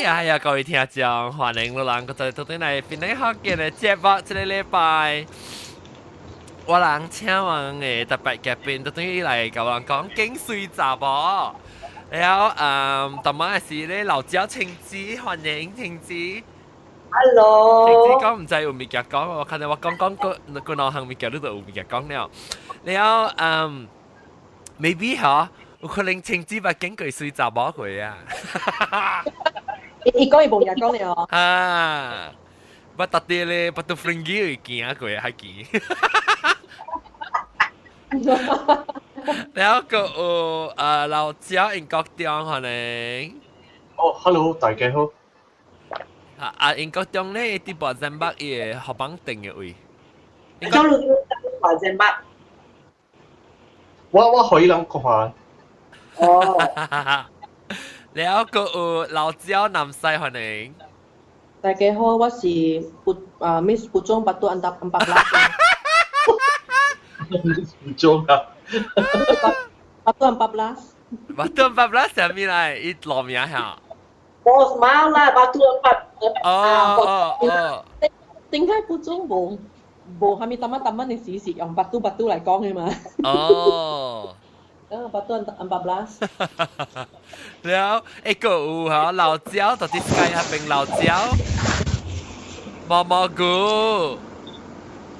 呀，各位聽眾，歡迎你哋再到嚟邊啲學嘅節目，這個禮拜我人請問嘅特別嘅邊到啲嚟教人講經水雜噃，然後同埋係咧老椒青子，歡迎青子。Hello。青子講唔知有物件講，我看到我講個內行物件，你都有物件講了。然後maybe 嗬。有可能青子把經過水雜冇佢啊！伊講伊冇人講了哦。啊，不特啲咧，不到 Fringy 會見啊佢係見。然後個有老椒英國中可能。哦 ，Hello， 大家好。英國中咧啲博真北嘢學幫定嘅位。講你博真北。我可以諗講。哦，然後個有老椒南西歡迎。大家好，我是Miss 不中八度安達安巴拉。唔中啊！八度安巴拉。八度安巴拉係咩嚟？一路名嚇。我冇啦，八度安巴。哦。點解不中冇係咪淡你試試用八度嚟講嘅嘛？哦。八度安巴拉。แล้วไอ้กูเหรอเหล่าเจ้าตัวที่สกายเป็นเหล่าเจ้ามอกู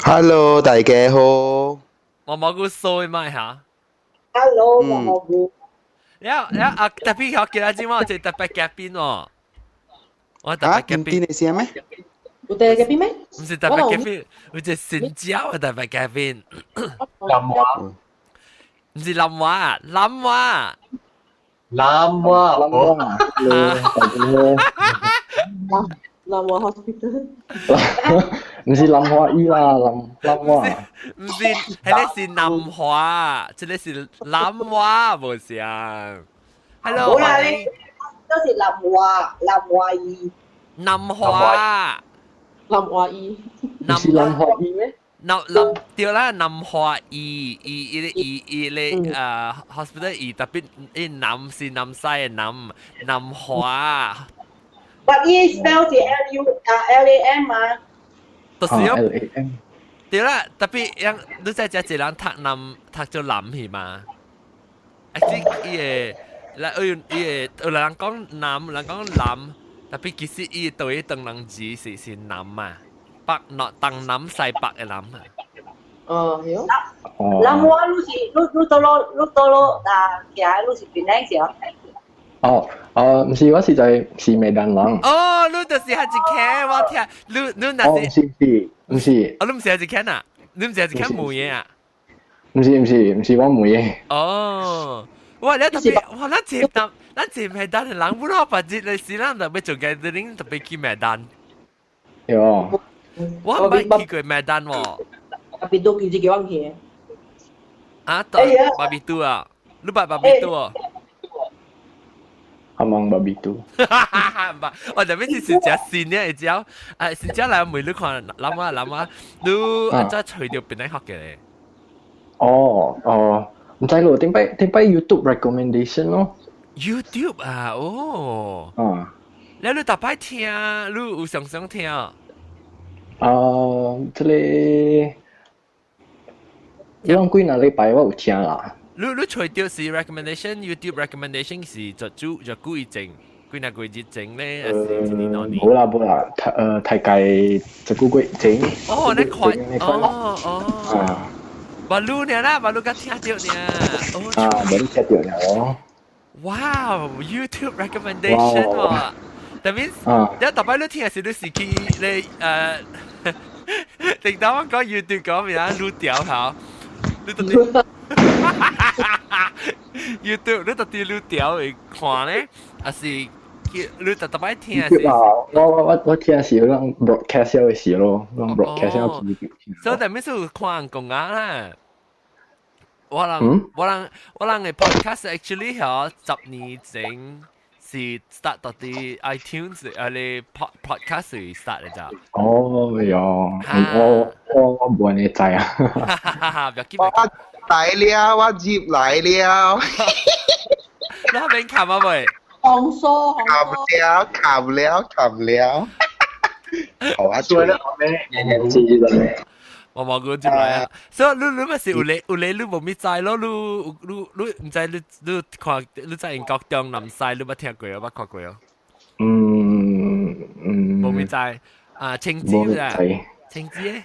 Hello 大家好มอกูซวยไหมฮะ Hello มอกูแล้วแต่พี่เขากินอะไรจริงมั้ยจะแต่ไปแกปินอ๋อว่าแต่ไปแกปิน insieme? 有第二個邊咩？唔是แต่ไปแกปิน我จะ新疆แต่ไปแกปิน南華，唔是南華南華南華，南華 hospital。唔是林華醫啦，林華。唔是，係咧是南華，即係是南華冇事啊。Hello，好啦，你都是南華醫。南華。南華醫。唔是林華醫咩？對啦，南華醫咧hospital 醫，特別南是南西嘅南華。But E spell 是 LAM 嘛？就是咯。LAM。對啦，特別樣你在只人讀做南係嘛？I think 有人講南，有人講南，特別其實伊對當人字是南嘛，北東南西北嘅南啊。哦，係哦。南華你到咯行你是邊靚少？唔是，我是在是美丹人。哦，你就是係一間，我聽你那是。唔是。哦，你唔是係一間啊？你唔是係一間冇嘢啊？唔是，我冇嘢。哦，哇！你特別，哇！咱接麥單嘅人，不知道把這類事咱特別做嘅，你特別去麥單。有。我唔係去過麥單喎。特別都叫自己揾嘢。啊，巴比杜啊，你巴比杜啊？Amang babitu. 我特別是食線咧，你知道？是只嚟每你看諗啊，你真係除掉邊啲學嘅咧？唔知咯，點解 YouTube recommendation 咯 ？YouTube 啊，哦。你特別聽，你有想聽？這裡兩幾個禮拜我有聽啦。你除掉是 recommendation YouTube recommendation 是就幾整日整咧，還是一年兩年？冇啦，大概就幾個整。哦，你快哦。巴魯呢啦，巴魯個聽到呢。巴魯聽到呢哦。哇 ，YouTube recommendation 喎。That means，你特別你聽係你是去你定當我講 YouTube 講咩啊？錄掉好，你特別。YouTube 你特啲錄條嚟看咧，還是你特別聽是？我聽是讓 broadcast 嘅事咯，讓 broadcast 要自己聽。所以特別是看講啦。我人嘅 podcast actually 係10年前是 start 到啲 iTunes 你 podcast 係 start 嚟咋？哦喲，我冇你知啊。來了，我入來了。你喺邊看啊喂？红酥，红卡不酥，了，卡不了，卡不了。好啊，所以咧，我咩？知啦。我冇講接嚟啊，所以你咪是有你你冇咪知咯，你唔知你看你在英國中南西你冇聽過啊？冇看過啊？冇咪知啊？青椒啊？青椒咧？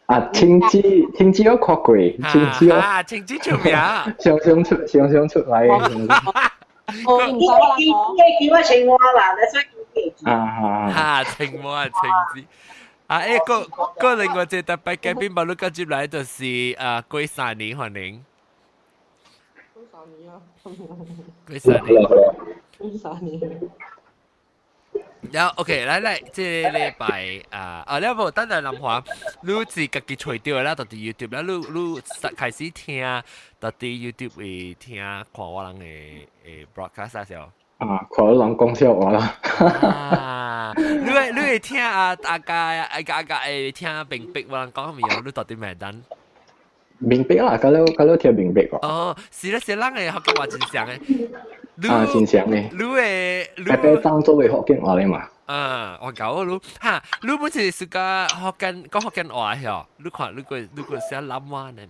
啊，青椒我看過，青椒啊，青椒出名。常出來。我唔知我叫我青蛙啦，你想叫啊，青蛙青椒。啊，個另外一個特別嘉賓，把你講接來就是龜山年歡迎。龜山年。然後 OK，來，即個禮拜你有冇等陣諗下？你自己找到啦，到啲 YouTube 啦，你開始聽，到啲 YouTube 會聽看我人嘅broadcast 啊，時候。啊，看到人講笑話啦。你會聽阿家會聽明白我人講咩樣？你到底咩單？明白啦，kalau聽明白喎。哦，是啦，是人嘅學嘅話真常嘅。啊，真常嘅。你當做嘅學嘅話嚟嘛？我搞你嚇，你本是暑假學緊話係你看你個寫諗話呢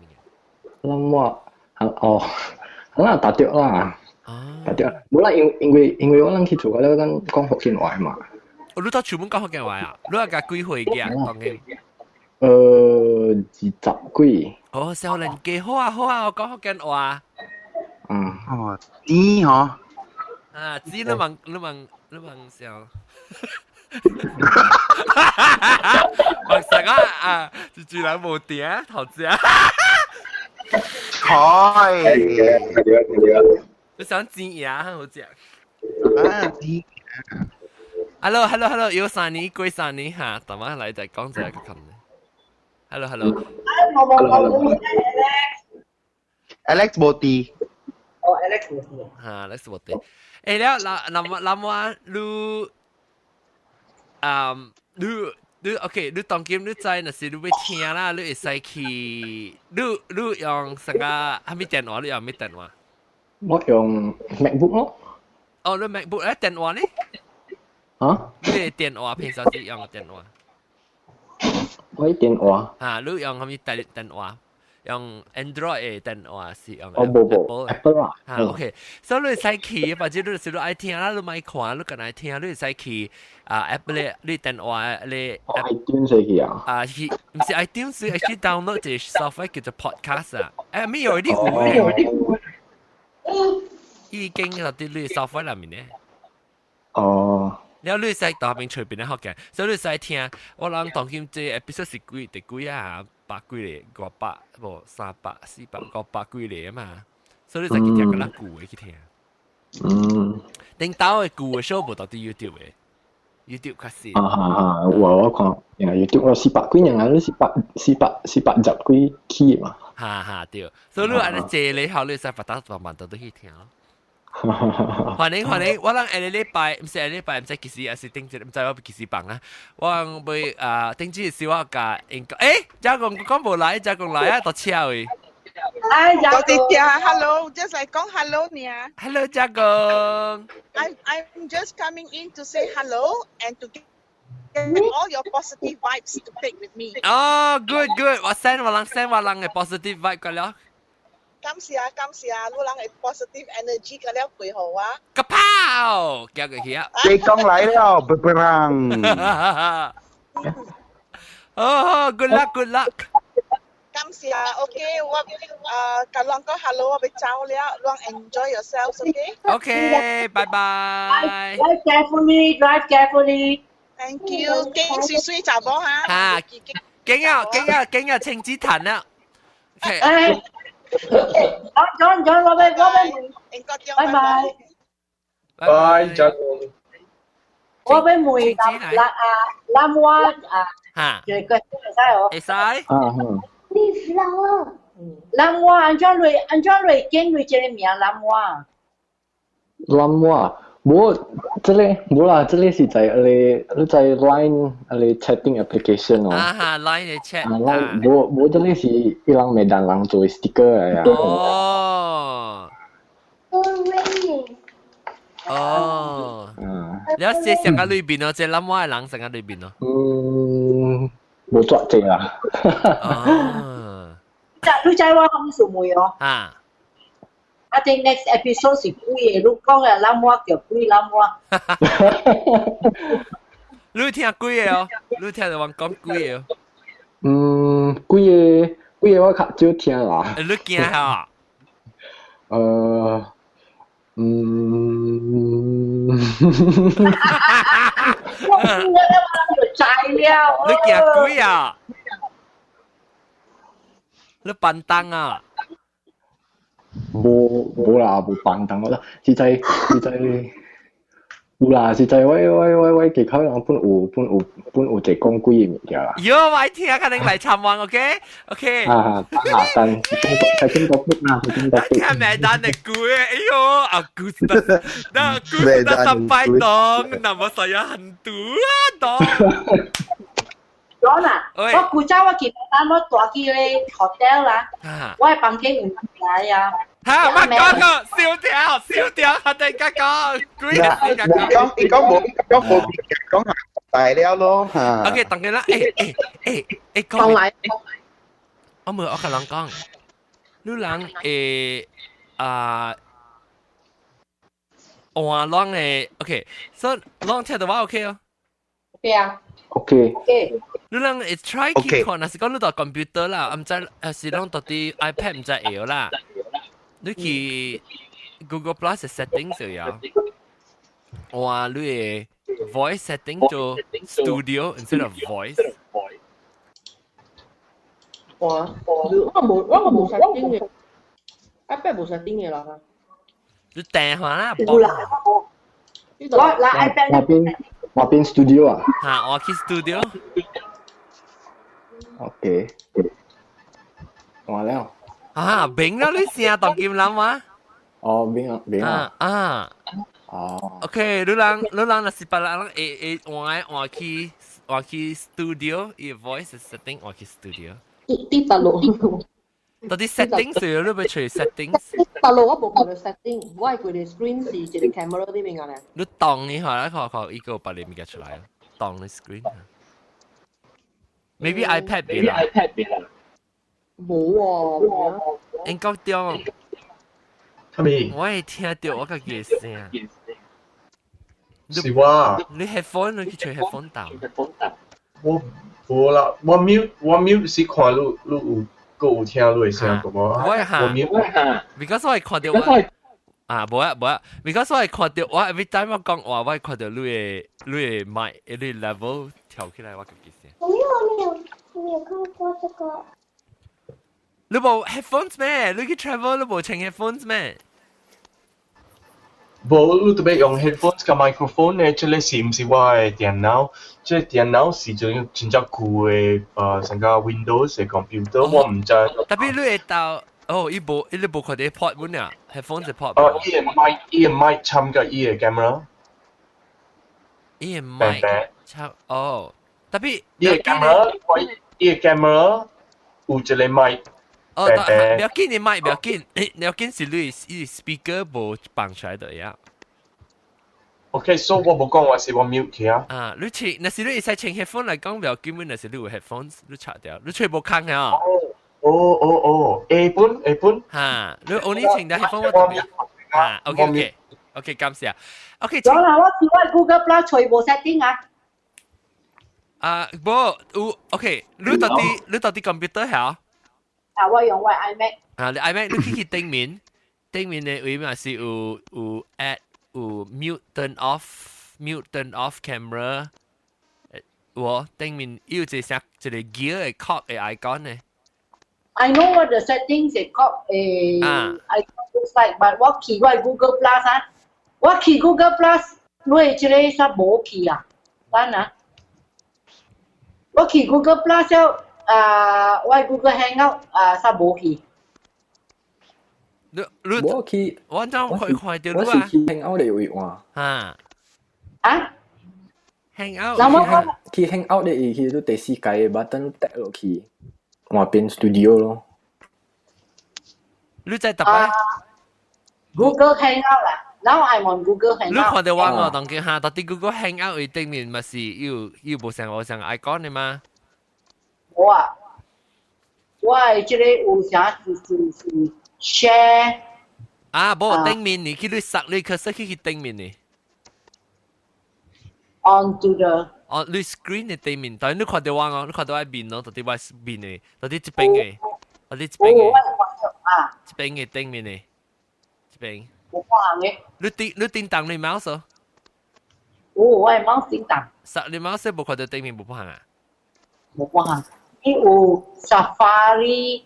邊？諗話哦，嗱達掉啦。達掉，冇啦，因為我諗去做嗰啲講福建話嘛。你到全部講福建話啊？你係個幾歲嘅講嘅？20幾。哦，少年家好啊，我講福建話。哦，知嗬。知你問笑。我成啊，住兩部電頭先啊。開。你想煎牙好食？知。Hello，有三年過三年嚇，等下嚟就講這個咁嘅。Hello。Alex 冇啲。哦 ，Alex 冇啲。Alex 冇啲。แล้ว諗ว่า你โอเค你當今你在那時你會聽啦，你會使去你用什麼係咪電話？你用咩電話？我用 MacBook 咯。哦，你 MacBook 電話呢？啊？你電話平常時用電話？我電話。你用係咪電話？用 Android 電話是用 Apple 啊。OK，所以你使去，或者你是你愛聽啦，你咪看，你敢愛聽，你使去Apple 你電話你 iTunes 去啊？唔是 iTunes，係去 download 一個 software 叫做 podcast 啊。咪有啲已經有啲你 software 裏面咧。哦。然後你使到邊隨便學嘅，所以你使聽，我諗當今即 episode 是幾啊？百幾嚟，500無300、400、500幾嚟啊嘛，所以你就去聽嗰啲舊嘅去聽。頂到嘅舊嘅 show 無到啲 YouTube 嘅 ，YouTube 較少。我看，YouTube 我400幾人啊，你410幾期嘛。對，所以你按你借你後，你使發達慢慢到去聽咯。歡迎，我諗下禮拜，唔係下禮拜，唔知幾時，還是頂住，唔知我幾時辦啦。我會頂住小我架應該，家公講無來，家公來啊，到車位。我哋聽 hello，just 嚟講 hello 呢。Hello，家公。I'm just coming in to say hello and to get all your positive vibes to take with me. Oh, good. 我 send 我人嘅 positive vibe 過了。感謝，你人係 positive energy 嘅了幾好啊！個炮，叫佢去啊！你講嚟了，不讓。哦 ，good luck。感謝 ，OK， 我跟人講 hello， 我俾走了，人 enjoy yourselves，OK？OK， 拜拜。Drive carefully. Thank you， 經水查某嚇。經要青子彈啦。John，我俾拜拜。拜，家公。我俾梅南灣佢會使哦。會使。南灣安怎嚟見佢這個名南灣？南灣，冇啦，這裡是在你在 Line chatting application 哦。Line 嘅 chat。冇這裡是一人沒單人做 sticker 嚟啊。哦。哦，啊，你有寫上喺裏邊咯，即係諗我係人成喺裏邊咯。冇作證啦。哦，你知我講什麼哦？啊，I think next episode 是鬼嘅，你講嘅諗我叫鬼諗我。你聽鬼嘅哦，你聽人講鬼嘅哦，幾個我較少聽啦。你驚嚇？我驚我就知了。你驚鬼啊？你笨蛋啊？冇啦，冇扮等我啦，實在有啦，實在我技巧人本有隻講幾個物件啦。喲，我聽肯定嚟參觀，OK？但係中國啦，係中國聽名單的鬼，哎呦，Agusta，那 Agusta sampai dong，nama saya hantu dong。John 啊，我古早我見到我住去咧 hotel 啦，我係房間唔嚟啊。嚇，乜講個燒條，我哋講鬼嘅講講下大了咯嚇。OK，當然啦，講嚟，我冇我同人講，你人換浪嘅 OK，所以浪聽到話 OK 哦。對啊。OK。你人會 try 去看，若是講你到 computer 啦，唔知是啷到啲 iPad 唔知會啦。你去 Google Plus 嘅 setting 就有，哇！你嘅 voice setting 做 studio instead of voice。我冇 setting 嘅，iPad 冇 setting 嘅啦。你訂下啦，冇啦。我嗱 iPad 話邊 studio 啊？嚇，我去 studio。OK。話了。啊，明啦，你成日當劍諗話？哦，明啊。哦。OK，你人若是別人換去 studio，伊 voice setting 換去 studio。啲大陸，到啲 setting 是你要除 settings。大陸我冇佢哋 setting，我係佢哋 screen 是即係 camera 啲邊個咧？你當你下啦，佢依個把你咪嘅出來，當你 screen。Maybe iPad 俾啦。冇喎，應該點？我係聽到我個嘅聲。是我。你 headphone 你去除 headphone 到。我無啦，我 mute 是看你有聽你嘅聲個無？我係 because 我係看到我冇啊 because 我係看到我 every time 我講話，我係看到你嘅 mic 你 level 調起來我個嘅聲。我有看過這個。你冇 headphones 咩？你去 travel 你冇請 headphones 咩？無，你特別用 headphones 個 microphone 咧，即係是唔是我嘅電腦？即係電腦是就真正舊嘅成個 Windows 嘅 computer，我唔知。特別你會到伊冇看到 port 本啊 ，headphones 係 port。伊個麥參加伊個 camera。伊個麥參特別伊個 camera 有一個麥。不要緊，你麥不要緊，你要緊是你 speaker 冇放出來的呀。OK，所以我冇講話是我 mute 佢啊。啊，你請，那是你會使請 headphone 嚟講，不要緊，那是你有 headphones，你插掉，你吹冇空啊。A 本。嚇，你only 請到 headphone 我特別。啊 ，OK，感謝。OK，講啦，我係 Google Plus 全部 setting 啊。冇，OK，你到底 computer 係？我用我 iMac。你 iMac 你去頂面嘅位嘛是有 add 有 mute turn off camera，頂面有一個gear 嘅 clock 嘅 icon 呢。I know what the settings is called icon looks like, but 我去我 Google Plus 啊，我去 Google Plus， 你這個啥冇去啊？等下，我去 Google Plus 了。我 Google Hangout 啥冇去？你我去，我真看到你我是去 Hangout 的位哇。Hangout 去 Hangout 的位去都第四階嘅 button 跌落去，換變 studio 咯。你在特別 Google Hangout 啦。Now I'm on Google Hangout. 你看到我當見下，到底 Google Hangout 嘅頂面咪是要無上我上 icon 嘅嗎？我啊，我係這裡有啥是 share。啊，冇頂面你去你塞你可是去頂面呢。onto the 哦，你 screen 嘅頂面，但係你看到我你看到我面咯，到底我面嘅，到底這邊嘅，到底這邊嘅，這邊嘅頂面嘅，這邊。冇看嘅。你叮當你 mouse 哦？我係 mouse 叮當。實你 mouse 冇看到頂面冇看啊？冇看。你有 Safari。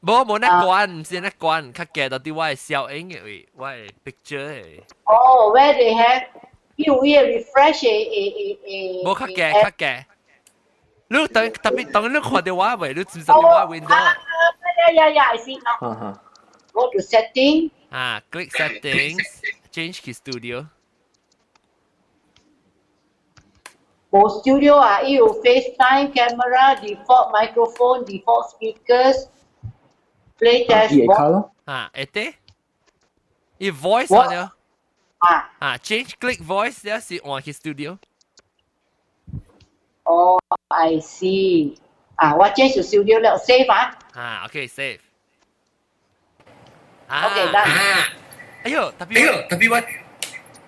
冇那關，唔是那關，較夾到啲我係小影嘅位，我係 picture 嘅。哦 ，where they have 要 refresh 誒。冇較夾。你特別當你看到我位，你接受到我 window。I see now. Go to setting. Click settings, change to studio. 冇 studio 啊，要 FaceTime camera, default microphone, default speakers.Play dashboard. Ete? You voice on there. Change click voice there, see on his studio. Oh, I see. 我 change to studio 了 ，save 啊。Okay, save. Okay, done. 哎呦，特別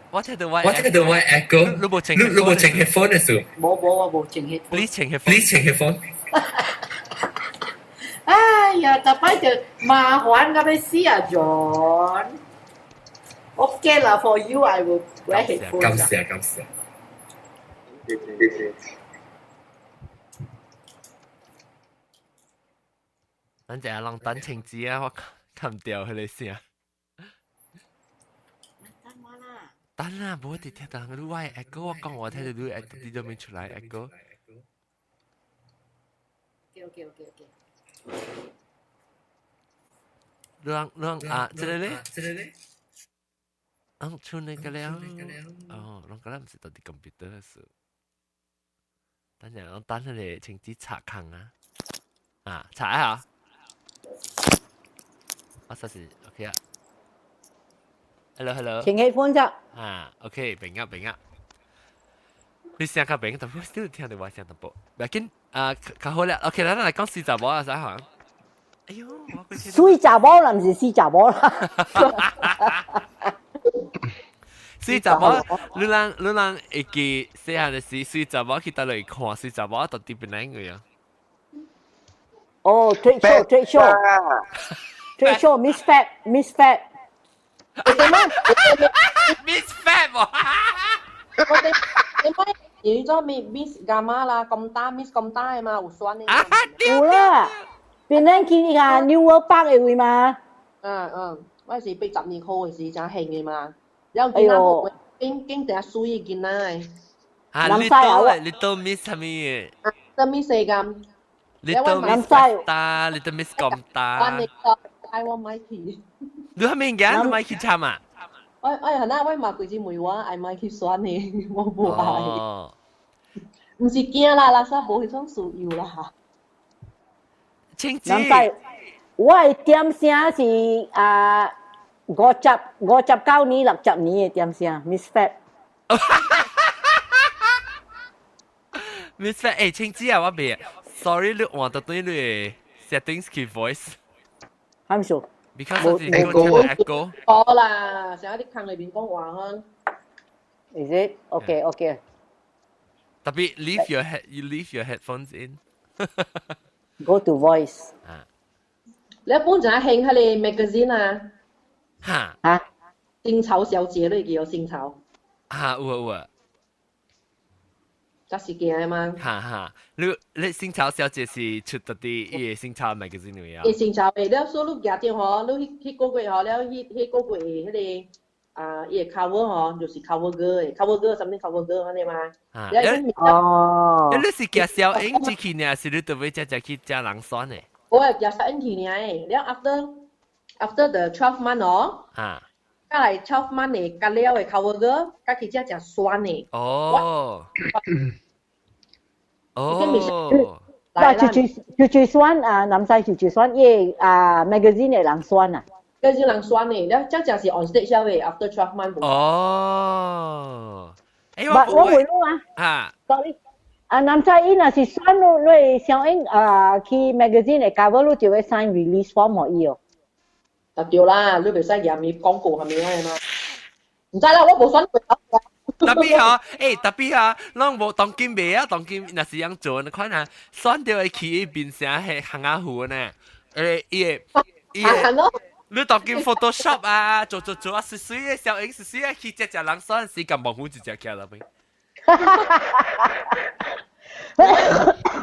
我睇到我 echo， 你冇整 headphone 嘅時候，我冇整 headphone。 Please 整 headphone。哎呀，特擺就麻煩咁樣死啊 ，John。Okay 啦 ，for you I will wear headphone。感謝。等陣讓等情子啊，我看唔掉佢哋先啊。等啦，冇一啲聽到你話 echo， 我講我睇到你 echo， 你都未出來 echo。Okay。讓這裡咧，出那個了，哦，讓個唔是到啲 computer 數，等陣等佢哋情子查坑啊，查一下，我實時 OK 啊 ，hello， 請 headphone 啫，OK，明啊，你聲較明，但係我 still 聽到我聲淡薄，唔緊，較好啦 ，OK 啦，嚟講四集啊，使行。哎呦，水查某啦，唔是死查某啦。水查某，你人會記細漢嘅時，水查某去倒嚟看水查某到底邊兩個呀？哦，trade show，Miss Fat。Miss Fat 喎。你做 Miss Gamma 啦，咁大 Miss 咁大嘛，有酸呢？有啦。邊兩期啊 New World Park 嘅會嘛？嗰陣時8年後嘅時就興嘅嘛，有見到我經定水嘅見啦。Little Miss 係咩嘢？Little Miss 咁。Little Miss 大 ，Little Miss 咁大。I want Mikey。你係咩嘅？你 Mikey 參啊？我係嗱，我買幾支梅花，I Mikey 酸嘅，我冇買。唔是驚啦，垃圾冇去裝樹葉啦。清子，我係點聲是59年、60年嘅點聲 ，Miss Fat。Miss Fat， 清子啊，我未 ，sorry， 你換到對你 settings 嘅 voice。啱數。Because 我聽到 echo。錯啦，成日啲坑裏邊講話香。Is it? Okay. 特別 you leave your headphones in。Go to voice。你一般就係興喺你 magazine 啊？嚇？性醜小姐都叫有性醜。有啊。就是嘅嘛。你性醜小姐是出到啲嘢性醜 magazine 嚟啊？性醜嘅，你所錄夾電話，你去嗰個嗬，你去嗰個迄個伊個 cover 嗬，就是 cover girl 什麼 cover girl 嗰啲嘛。哦。你是夾小影子去呢，是你特別只去加人選嘅？我係夾小影去呢，然後 after the 12 month 哦。加嚟12 month 嘅加了嘅 cover girl，加佢只隻酸嘅。哦。但最酸男仔最酸，因為magazine 嘅人酸啊。跟住人酸嘅，了真正是 on stage 嘅 ，after 12 months。哦，我回路啊，sorry，男仔伊若是選你上映去 magazine 嘅 cover 你就會 sign release form 可以哦。對啦，你袂使廿米廣告係咪啊嘛？唔知啦，我冇選過。特別嚇，特別嚇，咱無當今未啊，當今若是樣做，你看下，選到去變成係行下湖呢，伊你當今 Photoshop 啊，做啊，水嘅小影，水嘅去只人選時間模糊一隻腳啦咪。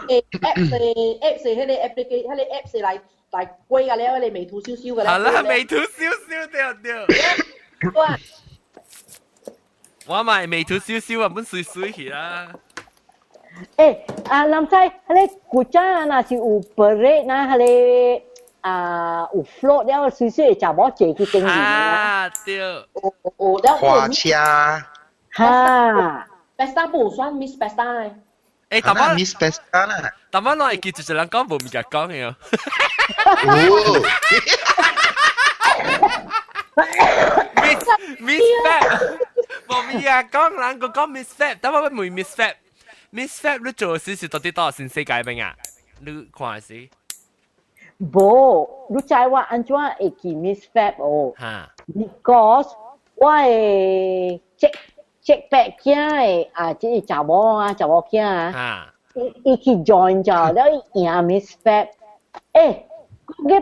apps 迄個 application，迄個 apps 來貴㗎了，你美圖秀秀㗎啦。係啦，美圖秀秀對。我咪美圖秀秀啊，本水去啦。男仔，迄個古仔若是有 parade 呐，迄個有 float 了，水水就冇坐去經營啊，對。花車。哈。Pesta 不算 Miss Pesta 誒，但係 Miss Pesta 啦。但係我係記住人講冇物件講嘅。Miss Fab， 冇物件講，人個講 Miss Fab，但係我唔 Miss Fab。Miss Fab 你做事是到底多先世界病啊？你看下先。冇，你知我安怎會記 Miss Fab 哦？哈。Because 我係check back 嘅即係查某囝啊，伊去 join 咗，แล้ว贏 Miss Fab， 佢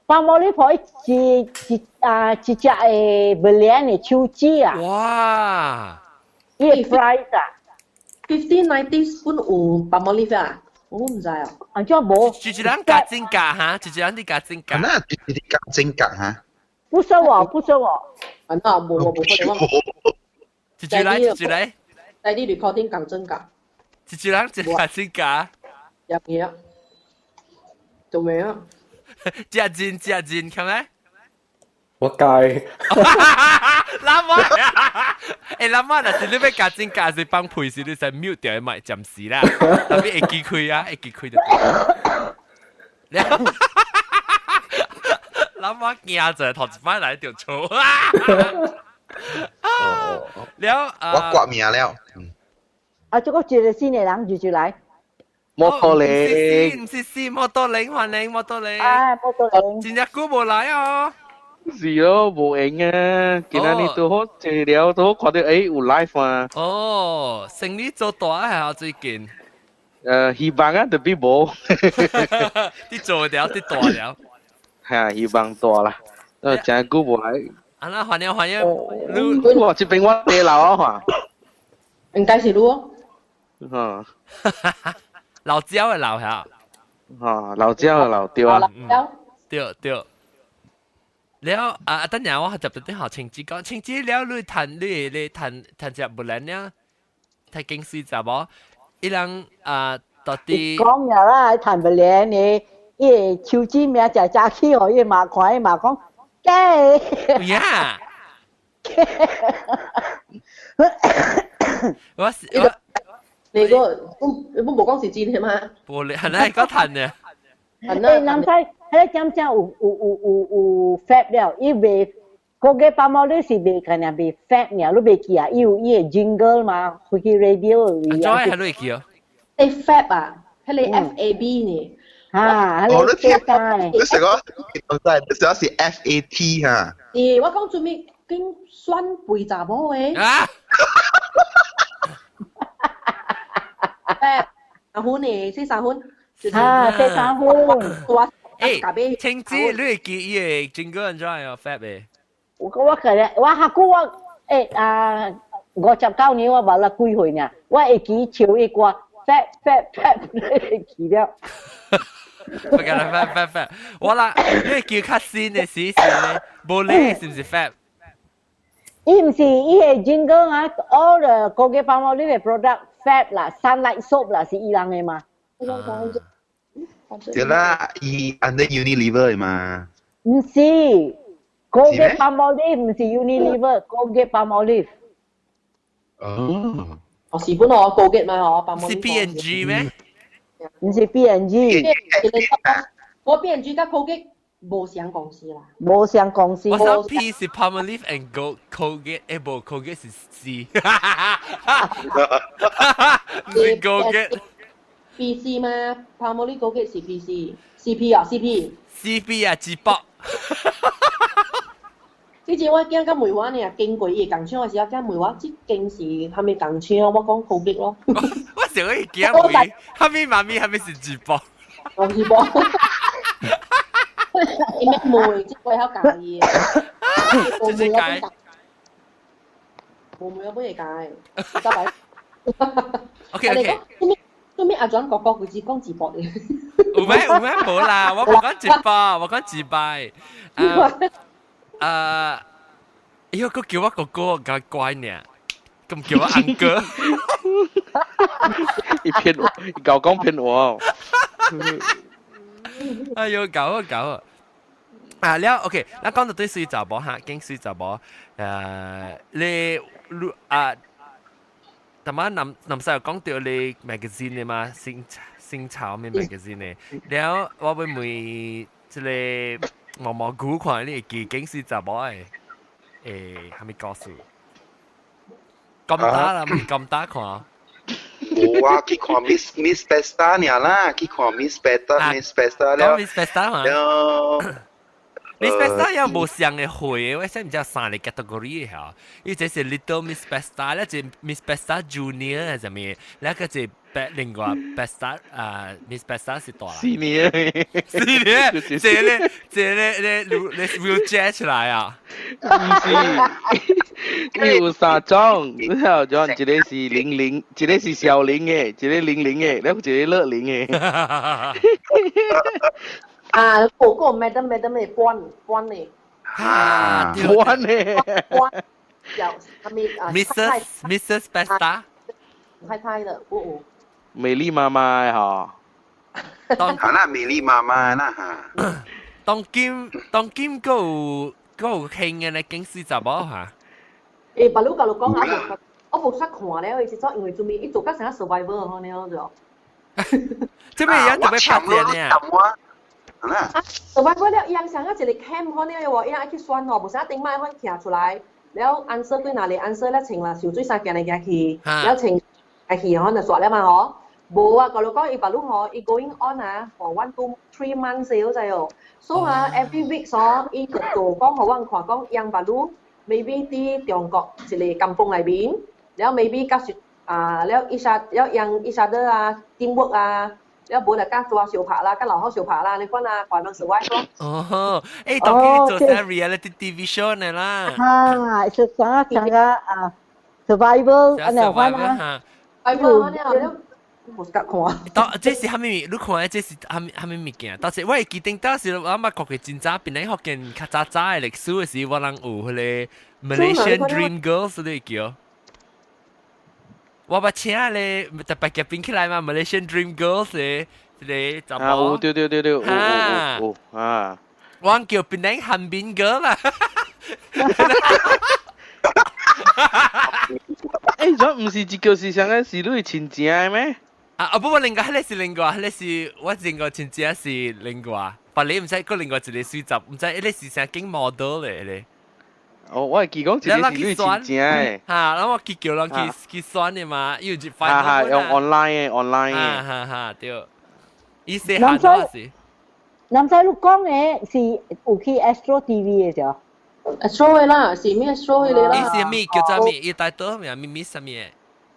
幫我呢鋪一隻誒brilliant 嘅手指啊！哇！伊個 price 啊 ，1590本有幫我呢份啊，我唔知啊，安怎冇？一人價真價哈，一人啲價真價。那一價真價哈？不收我，啊那冇可能。一句嚟。在你 recording 講真假。一句人一價真價。入嘢，做咩啊？真，係咪？我介。諗啊，但是你要價真價是幫配時，你使 mute 掉咪暫時啦。特別會記開啊，會記開就得。諗我驚咗，頭一擺來條草啊！了我刮名了。這個接着先嘅人就來。摩托鈴，唔是摩托鈴，環鈴摩托鈴。摩托鈴。真日久冇來哦。是咯，冇影啊！今日你都好謝了，都好看到有 live 啊。哦，生意做大係啊最近。希望啊，特別冇。啲做了，啲大了。係啊，希望大啦。真係久冇來。啊那環境，哇！這邊我地樓啊嘛。應該是你哦。老蕉嘅老下。老蕉嘅老對啊。對。了等陣我就特啲學青子講，青子了你彈只不然呢？太驚死咋冇？一人到底。講呀啦，彈不然你，伊手指名就揸起可以嘛看嘛講。呀！你個冇講是真嘅嘛？冇你係你係講彈嘅。男仔，迄個點有 fab 了，伊賣嗰個包包你是賣可能賣 fab 呢，你賣記啊？伊有伊個 jingle 嘛，開去 radio。再係你記哦。誒 fab 啊，迄個 FAB 呢？啊，迄個聽過，你成個你成個是 FAT 哈。我講做咩經選背查某誒？啊！3分誒，四3分。四3分。誒，青子，你會記伊個 jingle 安怎樣 fab 誒？我可能我下個我59年我冇啦幾歲呢？我會記唱一歌 fab 你會記了。不緊啦 fab，我啦，你會叫較新嘅時咧，無你是唔是 fab？伊唔是，伊係 jingle 啊 ，all the 嗰個包包你嘅 product fab 啦 ，sunlight soap 啦，是伊人嘅嘛。對啦，伊 under Unilever 嘛。唔是，嗰個包包你唔是 Unilever，嗰個包包你。哦，是本我高級嘛，嗬，包包。是 P&G 咩？唔是 P&G。我 P&G 甲高級無上公司啦，無上公司。我想 P 是 Palmolive and Colgate， 不 Colgate 是 C， 是 Colgate。PC 嘛 ，Palmolive Colgate 是 PC，CP 啊 CP 啊，直播。之前我見甲梅花呢，經過伊共廠嘅時候，甲梅花即間是係咪共廠？我講 Colgate 咯。我成日見梅，係咪媽咪係咪是直播？我直播。伊咩梅即係好介意。即係介。冇梅有乜嘢介，得咪 ？OK。做咩阿轉哥哥佢只講直播嘅？有咩冇啦，我冇講直播，我講自拜。咦，佢叫我哥哥，咁乖呢，咁叫我安哥。你騙我，你搞講騙我。哎呦，搞啊！啊，了 OK， 那講到對水查某哈，經水查某，你啊，同埋南西有講到你 magazine 嘅嘛，星潮咩 magazine 嘅，了我會唔會即係毛股看你記經水查某嘅，係咪告訴？咁打啦，咁打看。冇啊，去看 Miss Pesta 呢啦，去看 Miss Pesta 了。Miss Pesta 嘛。Miss Pesta 有無上嘅會，我想唔知有三個 category 嚇，依隻是 Little Miss Pesta，咧就 Miss Pesta Junior 係咩？咧個就另外 Pesta Miss Pesta 是大。Senior，你 wheelchair 出來啊？唔是，有三種，你睇咗，一個是00，一個是小零嘅，一個00嘅，แล้ว一個樂零嘅。啊，嗰個 madam 嘅搬嚟，搬有係咪啊 ？Mrs. Pesta， 太太的，美麗媽媽嚇，係啦，美麗媽媽啦嚇。當今嗰興嘅咧，經水查某嚇。白佬教你講下，我冇識看咧，我意思咗，因為做咩？一做緊成個 survivor 好呢就。做咩嘢做咩拍片呢？survivor 咧，樣成一隻嚟 camp 好呢喎，樣去選哦，無啥頂買可以騎出來，แล้ว answer 對哪裡 answer 咧，情啦，小水殺嘅嚟嘅去，แล้ว情係去可能刷咧嘛嗬。冇啊，教你講，伊白佬嗬，伊 going on 啊，for 1, 2, 3 months 好滯哦。so 啊 ，every week 所伊就做講好揾看講樣白佬。maybe 啲中國一個甘榜裏邊，แล้ว maybe 加説แล้วอีชาเดอร์teamwork แล้ว冇嚟加做小拍啦，加留學小拍啦，你講快樂 survive 咯。哦，當佢做曬 reality TV show 呢啦。是啥講個survival อันไหน話呢 ？survival 呢？冇得看。當這是蝦米？你看這是蝦米物件？但是我係記得當時我咪國嘅真早，邊嚟學見較早嘅歷史嘅時，我人有嗰個 Malaysian Dream Girls 都叫。我把請咧特別夾邊起來嘛 ，Malaysian Dream Girls 咧，咧就冇。對，我叫邊嚟韓邊 girl 啦。咗唔是一個是上嘅是你親情嘅咩？不，另外，迄個是另外，迄個是我另外親戚是另外，但你唔使個另外一個水集，唔使，迄個是成經 model 嚟咧。哦，我係記講一個是你親情嘅。咁我去叫人去選嘅嘛，要去快。用 online 嘅。對。伊寫下多是。南西陸講嘅是有去 Astro TV 嘅啫。Astro 嘅啦，是咩 Astro 嘅啦？伊是咩叫做咩？伊帶到咩？咪咪什麼？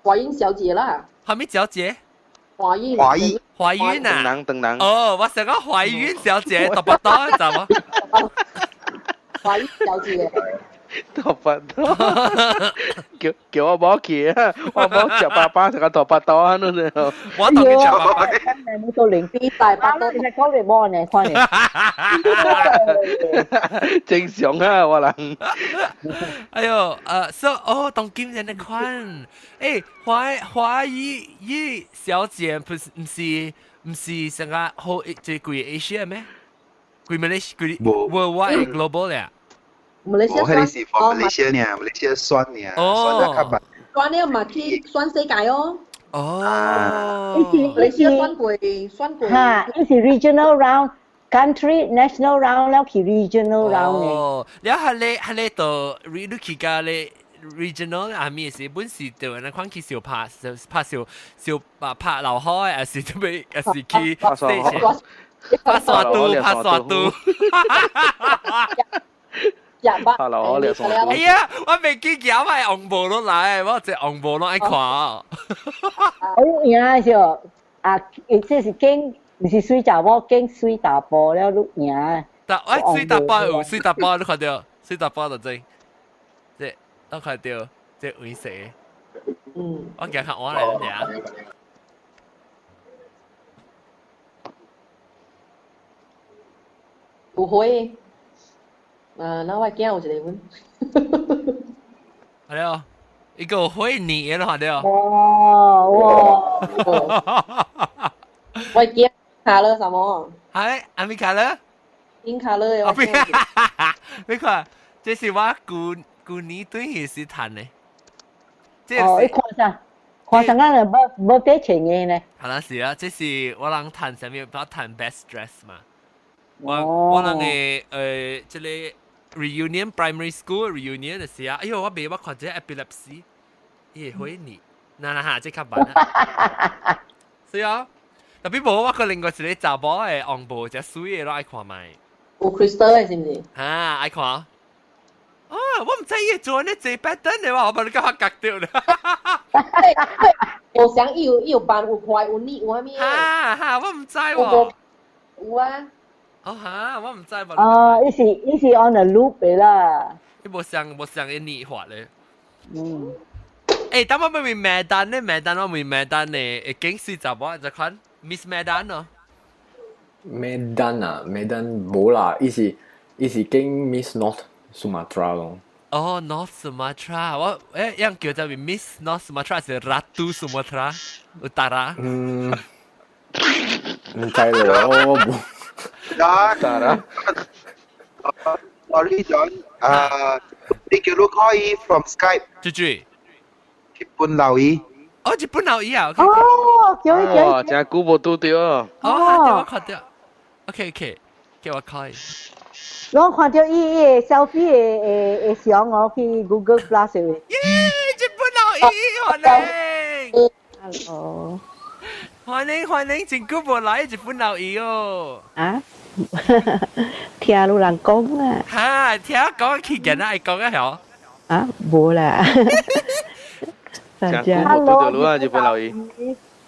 華英小姐啦。係咪小姐？懷孕啊！等人哦，我想講懷孕小姐，讀不到，知冇？懷孕小姐，讀不到，叫我冇去啊！我冇食爸爸成個讀不到啊！嗰陣，我同你食爸爸，冇到零比大爸爸，你係講嚟幫你看嚟。正常啊，我諗。哎呦，當今人的款，華裔小姐不是成個好即係貴 Asia 咩？貴 Malaysia 貴 worldwide global 咧。Malaysia 我係是 for Malaysia 呢，Malaysia 選呢，選得較慢。選呢嘛去選世界哦。哦。Malaysia 選過。嚇，呢是 regional round。country national round แล้ว去 regional round 嘅。哦，แล้ว喺度你去㗎你 regional 係咩事？本是就那款去小拍拍樓開，還是準備還是去 stage？拍沙都。拍樓開你傻。哎呀，我未見有係紅布落嚟，我只紅布落嚟看。我贏咗啊！即是經唔是水查某，經水查甫了都贏。但我水大包有水大包，你看到水大包就真，即我看到即顏色。我見看我嚟嘅。有會，那我驚有一個阮。係咯，一個會你嘅看到。哇！我驚color 什麼？係係咩 color？ pink color 嘅。你看，這是我舊年對佢是彈嘅。哦，你看上間人冇俾錢嘅呢？係啦，是啊，這是我人彈上面，我彈 best dress 嘛。我人嘅即係 reunion primary school reunion 嘅時候，哎呦，我未看這 epilepsy，咦，會你，嗱，即刻辦啊！是啊，特別冇我個另外一個查甫嘅紅布，只水嘅都愛看埋。有 crystal 嘅是唔是？啊，愛看。啊，我唔知伊做呢這 pattern 嘅話，我把你甲我割掉啦。我想有斑有塊有腻有啥物？哈，我唔知喎。有啊。哦哈，我唔知喎。哦，伊是 on a loop 嘅啦。伊無像伊腻法咧。等我問麥丹咧，麥丹我問麥丹咧，會經水查某就看 Miss 麥丹咯。Medan 啊，Medan 冇啦，伊是經 Miss North Sumatra 咯。哦 ，North Sumatra， 我樣叫做 Miss North Sumatra 是 Ratu Sumatra Utara。唔知咯，我冇。John, sorry John,你叫我可以 from Skype。日本留意。哦，日本留意啊。哦，叫。真係估冇到掉啊。哦，我看到。OK， 叫我開。我看到伊個 selfie 嘅相，我去 Google Plus 嘅。耶！日本留意，歡迎。Hello。歡迎，真久無來日本留意哦。啊？聽路人講啊。哈，聽講去見啊，愛講啊嗬。啊，冇啦。大家 Hello， 日本留意。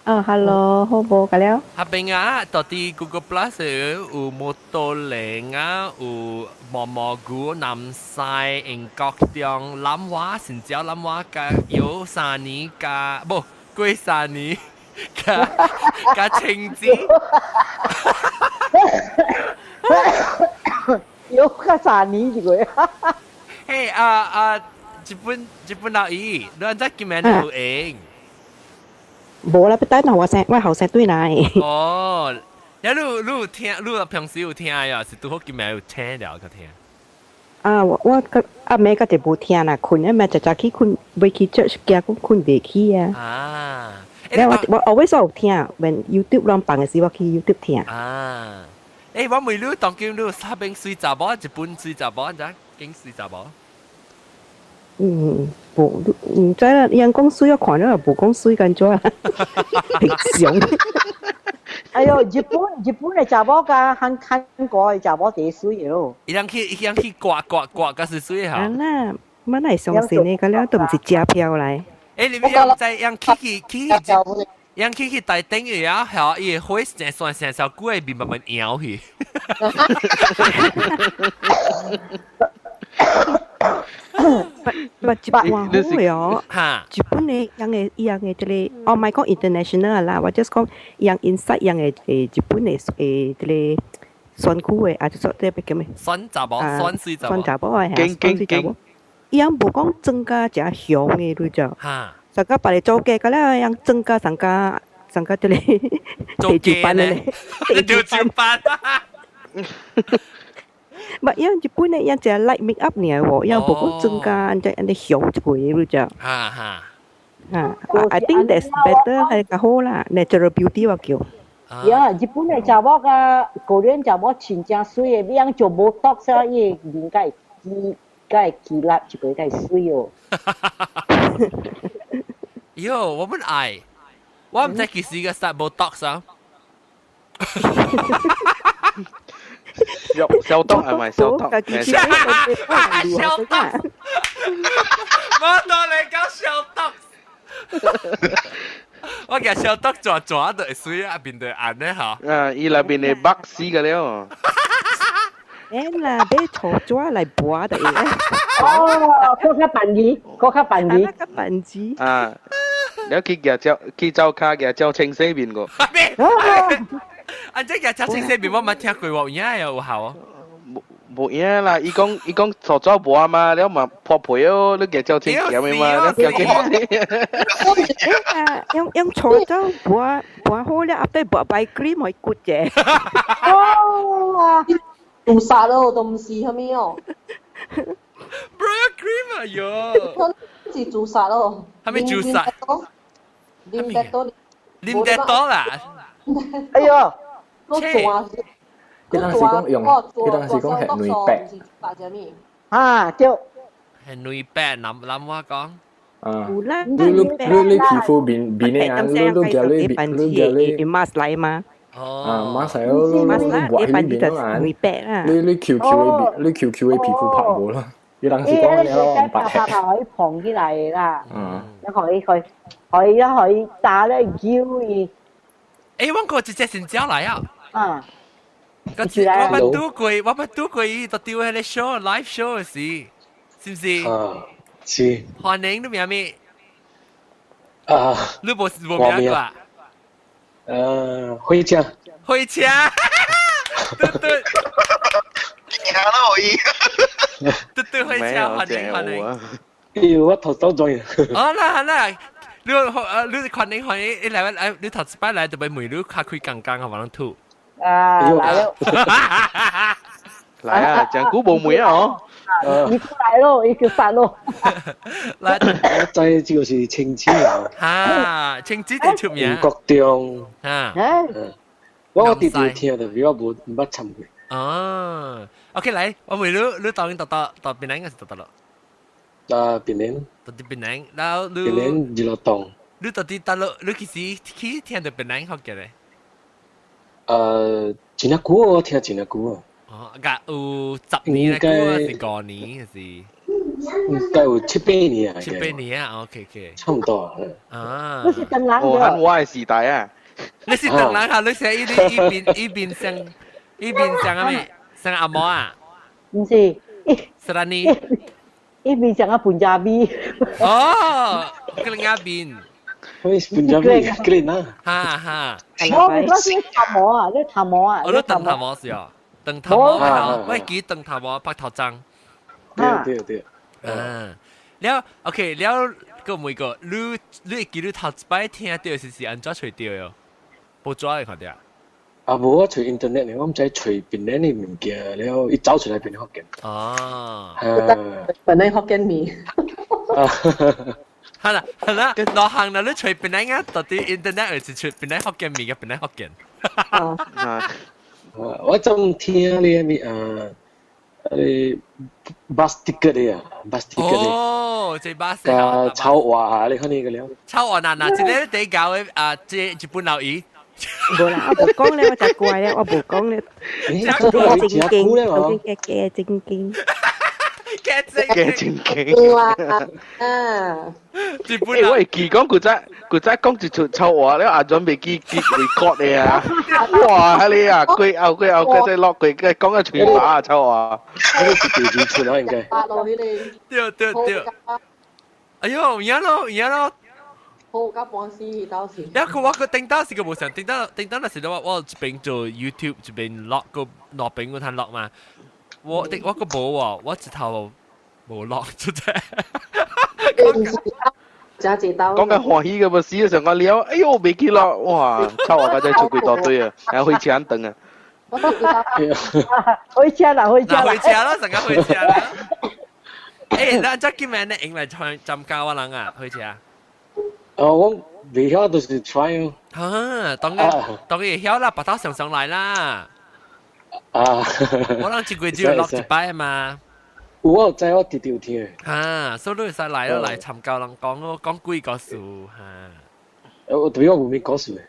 Hello， 好冇㗎了。下邊啊，到底 Google Plus 有摩托零啊，有毛毛菇、南西、英國中、南華、新疆南華加有三年加不貴三年加青子。有加三年一個月。嘿日本留意，你安怎叫名有影？冇啦，不等我後生對嚟。哦，你有聽，你平時有聽呀？是拄好叫名有聽了個聽。啊，我阿妹個就冇聽啦，困啊，咪就去困，未去 church 嘅，咁困未去啊。啊，我 always 有聽，when YouTube 亂放嘅時，我去 YouTube 聽。啊，我問你，當叫你下邊水查某，日本水查某，咋？經水查某？冇唔知啦，人講水我看咗又冇講水咁多啊，平常。哎呦，日本嘅查某㗎，韓國嘅查某第水咯。伊人去刮，嗰是水嚇。啊啦，乜嚟上線呢？嗰啲都唔是假票嚟。你樣在樣去大頂嘅啊，係伊會成算成首歌嘅面慢慢搖去。日本話好喎，日本嘅樣嘅即係，我唔係講 international 啦，我 just 講樣 inside 樣嘅日本嘅即係酸區嘅，啊，即係叫咩？酸雜包，酸水雜包，酸雜包係酸水雜包。樣冇講增加只香嘅對象，上家把你做嘅嗰咧樣增加上家即係地主班咧，地主班。mà yang Jepun này yang chỉ light make up này wo yang bukan cengka yang hiu juga itu je. I think that's better 係較好啦 natural beauty 話叫。呀，日本的查某甲高人查某穿正水的，样做无毒啥伊面介肌力就会介水哦。哟，我们爱，我唔知几时个 start Botox 啊。消毒係咪消毒？消毒，我當你講消毒。我嘅消毒抓就會水入邊對暗咧嚇。伊入邊係北死嘅了。誒啦，俾錯咗嚟播的。哦，嗰個扮魚。啊，แล้ว佢就卡嘅就清洗邊個？อันเจ๊อยากจะ清洗邊我冇聽過喎，而家有效啊？冇嘢啦，伊講做咗播嘛，แล้ว嘛破皮哦，你嘅就清洗咪嘛，แล้ว叫用錯咗播好了，對播白 cream 咪 good 嘅。哦，做殺咯，都唔是係咪哦 ？Bro cream 啊喲，是做殺咯。係咪做殺？黏得多，黏得多啦。哎呦，都做啊！佢當時講係女白。啊，對。係女白，諗我講。你皮膚變咧啊，你叫你 mask 嚟嘛？哦。mask 係咯，你畫喺邊啊？女白啊。你 QQ 嘅皮膚拍冇咯。你當時講你咯，白可以捧起來啦。可以打咧腰伊。誒，我個直接先交嚟啊！啊，我冇拄過伊就丟喺你 show live show 時，是唔是？啊，是。歡迎你名咩？啊，你冇名啊？回家。回家，對。行啦可以。對回家，歡迎。咦，我頭到咗。好啦。你歡迎，你嚟你頭先嚟就俾梅女卡開剛剛，我話能吐。啊，來了。嚟啊，講古冇梅啊哦。你來咯，你叫殺咯。來，我知就是青子啊。啊，青子最出名。國中。啊。我啲啲聽到，比較冇參與。哦 ，OK 嚟，我梅女，你當邊嚟應該是得咯。邊年？到啲邊年，然後你。邊年娛樂檔。你到啲大陸，你其實去聽到邊年學嘅咧？真係久我聽真係久啊。哦，有10年嘅久啊，是5年還是？應該有7、8年啊。7、8年啊 ，OK。差唔多啊。你是鄧蘭嘅。我係時代啊。你是鄧蘭嚇？你寫一邊上啊咩？上阿嬤啊？唔是。是啦你。一邊上啊本加比。哦，嗰另一邊。本加比，keren lah。哈。我是頭毛啊，你頭毛啊。我都鄧頭毛是哦，鄧頭毛啊，我記鄧頭毛白頭髒。對。แล้วโอเคแล้วก็每個你記得頭一擺聽到是安怎找到喲？冇抓嚟看到啊？啊，冇我隨 internet 嚟，我唔知隨邊啲啲物件，然後一找出來變福建。哦。本來福建麵。係啦，落行啦，你隨便嚟啊，到啲 internet 係隨便嚟福建麵嘅，便嚟福建。我仲聽你咪bus ticket 嘅啊 ，bus ticket 嘅。哦，這 bus 啊，炒話你看呢個了。炒話嗱，即係你教嘅啊，即係日本佬語。冇啦，我冇講咧，我就怪咧，我冇講咧。正經。嘅正經。哇！日本喂，記講佢真講住條臭話咧，阿準備記 record 你啊！哇，你啊，佢真落佢嘅講嘅全把啊臭話，呢個是地址出啦應該。對。哎呦，而家咯。好加半時到時。一個我頂單時個冇成，頂單那時咧我一邊做 YouTube 一邊落邊嗰攤落嘛。我個冇喎，我直頭冇落出啫。真係到。講緊歡喜嘅噃，事實上我了，哎呦未見落，哇！臭話家真出幾多堆啊，然後開車等啊。開車啦，成日開車啦。誒，那即係叫咩咧？英文唱浸教啊，人啊，開車啊。我未曉就是 try 咯。當然曉啦，把刀上來啦。我諗一個月只要落一擺嘛。我知我直條聽。所以你會使來咯，來參教人講幾個數對我冇咩講數嘅。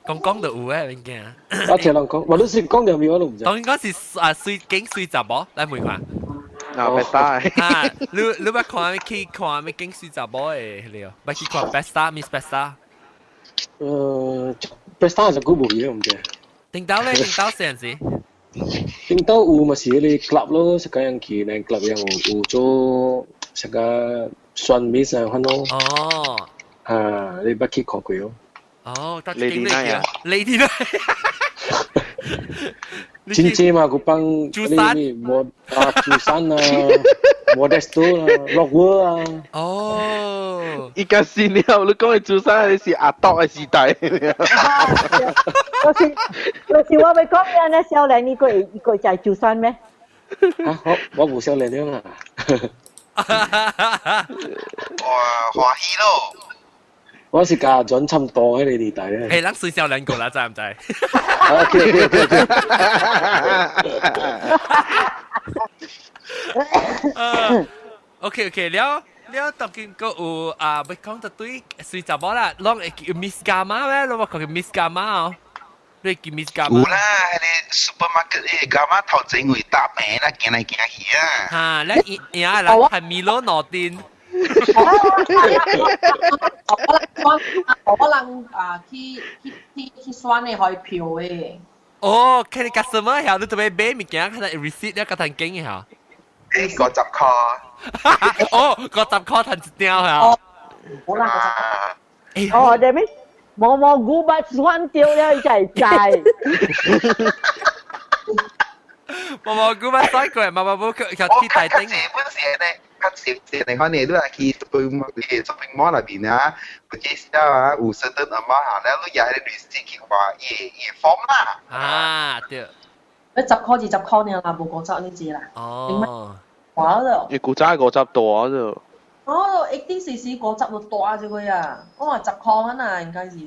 講就有誒物件。我聽人講，我都是講條面我都唔知。當然嗰是水雜冇，來問下。best star 你捌看去看咩景水雜冇誒？你哦，捌去看 best star Miss best star。best star 就估冇嘢唔知。頂到陣時。頂到有咪是你 club 咯，成個人去嚟 club 有做成個選 miss 啊，看咯。你捌去看過咯？得Lady Night。真正嘛，佢幫朱山Modesto 啊，Rockwood 啊。依家先了，你講嘅朱山你是阿多嘅時代。就是我咪講嘢呢，少年呢個就係朱山咩？我冇少年了啊。歡喜咯！我是家陣差唔多喺你年代咧。咱水少兩個啦，知唔知？OK，了，當見個有要講到對水雜冇啦，攏會叫 Miss Gamma 咩？攏話叫 Miss Gamma 哦，你叫 Miss Gamma。有啦，喺你 supermarket 誒 Gamma 頭前會搭名啦，行來行去啊。你贏啦，係米羅諾丁。可能去選你開票誒。睇你 customer 後，你做咩買物件？睇你 receipt 咧，個騰經嘅50塊。50塊騰一條係。好啦，你咩？我估不選掉咧，就係債。我估不選過，冇去大丁。你看你都係去shopping mall 入邊啊，或者是啊有 certain amount 下咧，你也係receipt去話嘢 form 啦。對。你10塊就10塊呢啦，冇50呢字啦。哇咯！你估真係50多啫。1D40 50就多咗佢啊！我話10塊蚊啊，應該是。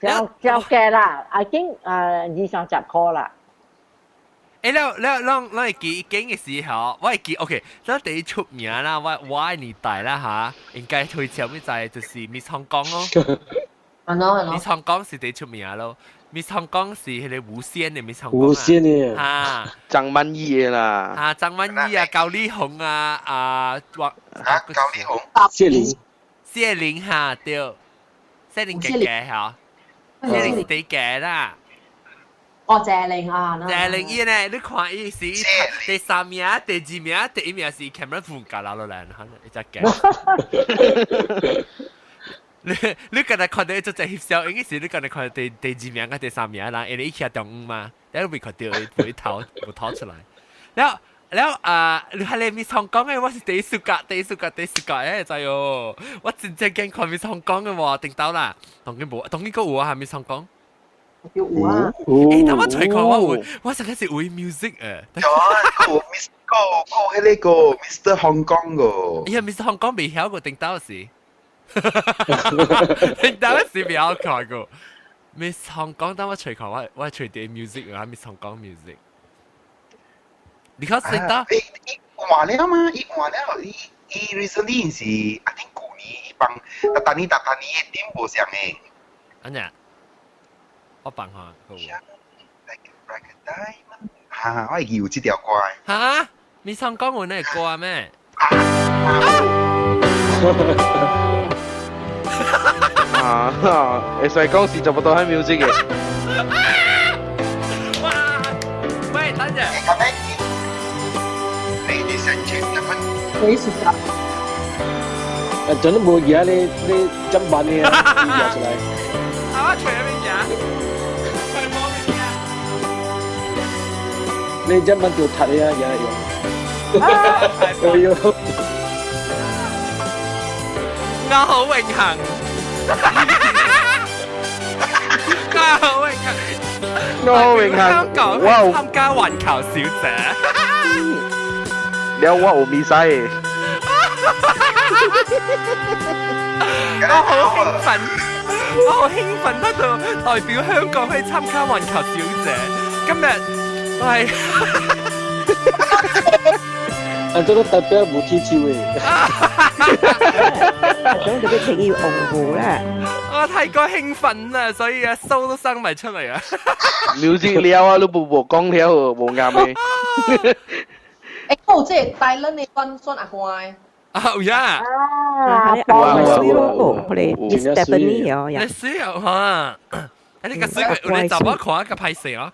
就嘅啦，已經230塊啦。你會記嘅時候，我會記 OK， 咱第一出名啦，我年代啦嚇，應該推薦咩就係就是 Miss Hong Kong 咯。Miss Hong Kong 是第一出名咯。Miss Hong Kong 是迄個無線嘅 Miss Hong Kong 無線嘅。張曼怡嘅啦。張曼怡啊，高麗紅啊，高麗紅。謝玲嚇對，謝玲姐姐嚇，謝玲是第幾啦？謝玲啊，謝玲伊呢？你看伊是第3名、第2名、第1名是 Cameron 富格拉落嚟，你只嘅。你今日看到做只翕相，應該是你今日看到第2名跟第3名啦，因為伊徛中午嘛，然後未看到會頭出來。然後你係你 Miss Hong Kong 嘅，我是第一暑假誒，就喲，我真正驚看 Miss Hong Kong 嘅喎，頂到啦，當然冇，當然個有啊 Miss Hong Kong。有啊！但我隨看我成日是會 music 誒。有 Miss 個迄個 Mr Hong Kong 個。Mr Hong Kong 未曉過頂到時。頂到時未曉看過。Miss Hong Kong 但我隨看我隨啲 music 啊 Miss Hong Kong music。你看頂到？換了嘛？換了，伊 recently 是I think 舊年伊幫但你一點無上誒。安呀？我扮下個。嚇！我係要這條歌。嚇？Miss Hong Kong 有呢個歌咩？會使講是差不多喺 music 嘅。哇！喂，等陣。你申請1蚊。你食㗎？真係冇嘢，你真辦嘅，出嚟。我除咗乜嘢？你真問條塔呀，有我好榮幸，香港參加環球小姐，你我有咪使？我好興奮奮，我好興奮得到代表香港去參加環球小姐。今日我係這個代表冇踢球誒。想到佢情要紅湖啦。我太過興奮啦，所以啊鬚都生埋出嚟啊！了解了啊，你冇講了，冇啱嘅。誒，即係大撚你算阿乖。Oh yeah. Suy咯，我哋 Miss Stephanie 有你水又嚇，你個水你就我看個拍攝哦。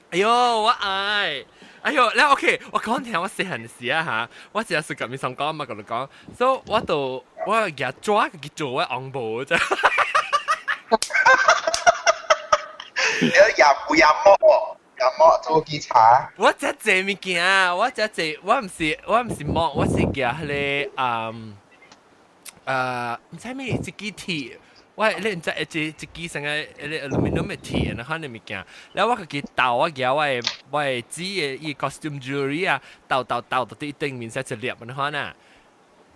哎呦，我愛，哎呦，你 OK，我講聽我細漢時啊嚇，我只係識咁樣上講嘛，咁嚟講，所以我日抓佢做我昂步啫。你入摸。咁摸做檢查。我只借物件，我只借，我唔是摸，我是叫迄個唔知咩一支鐵，我你唔知一支成個迄個 aluminum 嘅鐵，然後啲物件，然後我佢倒我叫我紙嘅伊 costume jewelry 啊，倒到啲頂面寫一粒咁樣呐。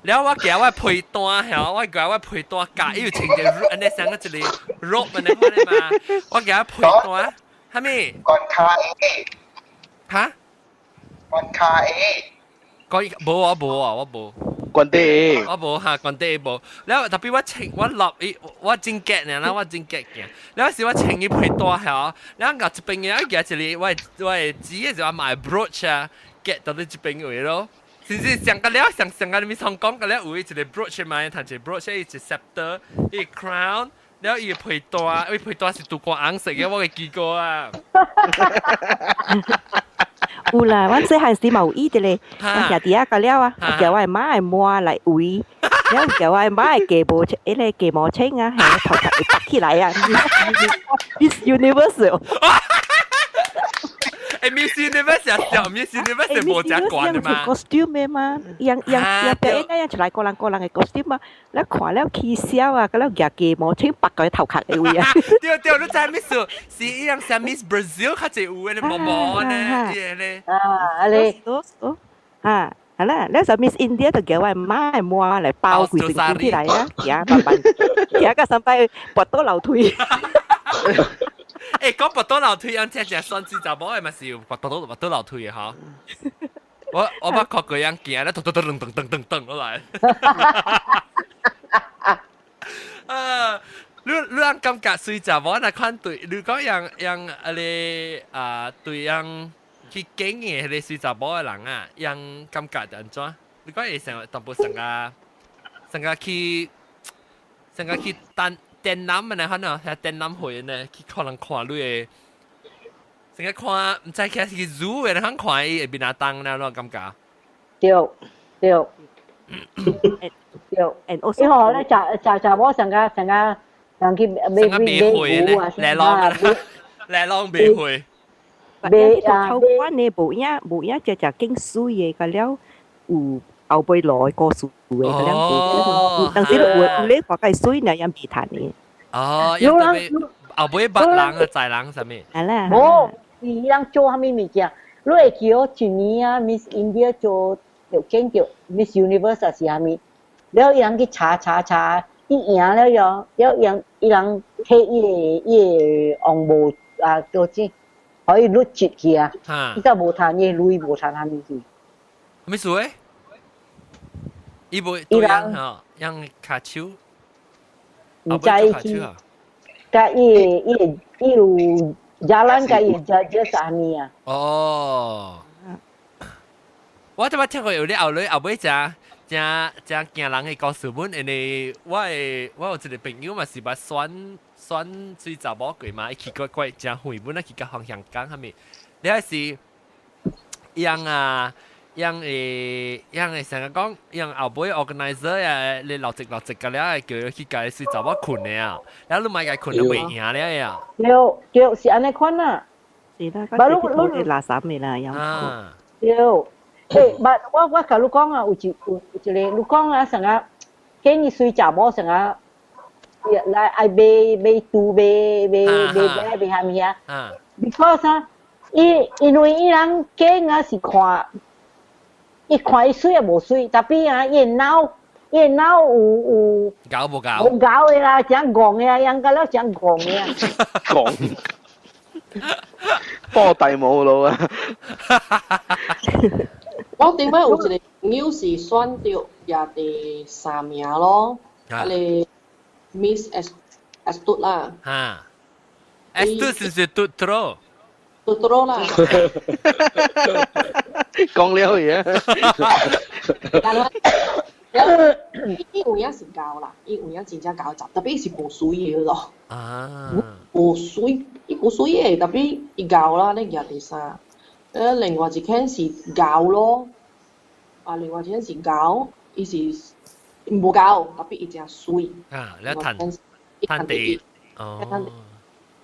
然後我叫我配單嚇，我叫我配單架，因為前隻安尼成個一個 rope 咁樣嘛，我叫我配單。係咪？關卡 A。嚇？關卡 A。冇我冇。關地 A。我冇嚇，關地 A 冇。然後特別我落我真夾呢啦，我真夾嘅。然後時我請伊配多嚇，然後我這邊嘅夾一個我紙嘅就話買 brooch 啊，夾到你這邊位咯。甚至上個了上個你咪上講個了位一個 brooch 嘛，睇住 brooch 一個 scepter，一個 crown。แล้วอีเพย์ตัวสิตุกว่าอังเสียว่าไอ้กี่個啊？有啦，我細漢時冇意的咧，我下底下個了啊，叫我媽係摸嚟餵，然後叫我媽係雞毛青，嗰個雞毛青啊，係頭殼會拔起來啊 ，Miss Universe。Miss Universe 小 Miss Universe 冇只管的嘛 costume 嘅嘛，yang表演yang出來個人嘅 costume 嘛，แล้ว看แล้วขี้笑啊，แล้ว夾雞毛青拔佢頭殼嘅位啊。對，你知 Miss 是樣像 Miss Brazil 佢就有嘅毛毛呢，咧。你啊，係啦，แล้ว就 Miss India 就叫我媽係摸嚟包佢整起來啊，夾個上擺拔到樓梯。講拔刀樓梯，樣隻雙子就冇係咪是拔刀樓梯嘅嗬？我把確個樣見咧，噔落來。你讓感覺睡着冇？那看對，你講樣對樣去經驗你睡着冇嘅人啊，樣感覺就安怎？你講係成個全部成個去單。電腦咪呢？可能係電腦會呢，佢可能看你嘅，成日看唔知佢係 zoo 嘅，你肯看伊邊啊當呢咯感覺。對。因為咧就我成個美會呢，嚟浪美會。透關呢冇嘢就經水嘅個了有。後背來個數嘅嗰兩當時我咧話計水呢樣別談嘅。哦，有人後背白人啊，在人上面。係啦。冇，伊人做蝦米物件？你會記我去年啊 ，Miss India 做條經叫 Miss Universe 是蝦米？แล้ว伊人去查，伊贏了樣，伊人摕伊個紅帽啊，叫咩？可以攞折去啊！伊就無談嘢，鐳無談蝦米去。咩事誒？伊袂對樣吼，樣卡手，唔知去，甲伊有jalan甲伊judge啥物啊？哦，我怎麼聽過有啲後尾正驚人嘅故事本，因為我有一個朋友嘛是把選水查某鬼嘛，奇怪正會本啊，去個方向講係咪？你係是樣啊？樣成日講，樣後尾 organizer 啊，你落直㗎啦，叫佢去介紹就我困嘅啊，然後你買嘅困就袂贏咧呀。對，是安尼款啊。是啦，嗰啲垃圾咪啦，有。對，我甲你講啊，有一個你講啊，成日建議水查某成日來愛買豬買蝦米啊？because 啊，因為伊人見啊是看。伊看伊水也無水，特別啊，伊腦伊脑有搞無搞？冇搞嘅啦，想講嘅啦，人家都想講嘅啊。講波大冇腦啊！我點解有一個朋友是選到也第3名咯？你 Miss Astut 啦。嚇 ，Astut 是唔是Tutro？ Tutro 啦。講了嘢。伊有影是教啦，伊有影真正教雜，特別是無水嘅咯。啊，無水，伊無水嘅，特別伊教啦，你入第3。另外一間是教咯，另外一間是教，伊是無教，特別伊正水。啊，你彈地，哦。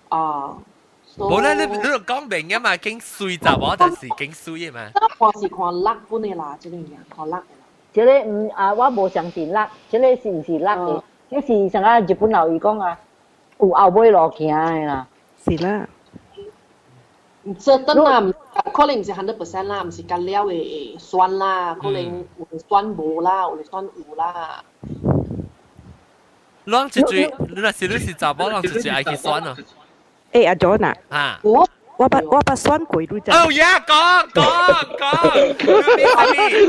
啊。冇咧，你講明嘅嘛，經水雜我就是經水嘅嘛。看是看辣本嘅啦，即個樣看辣。這個我無相信辣，這個是唔是辣嘅？這是像啊日本老語講啊，有後尾路行嘅啦。是啦。這等啦，可能唔是100%啦，唔是加料嘅酸啦，可能有酸無啦，有酸有啦。你一嘴，你是雜波，你一嘴愛去酸啊？阿 John 啊。啊。我把酸鬼都知。哦呀，講，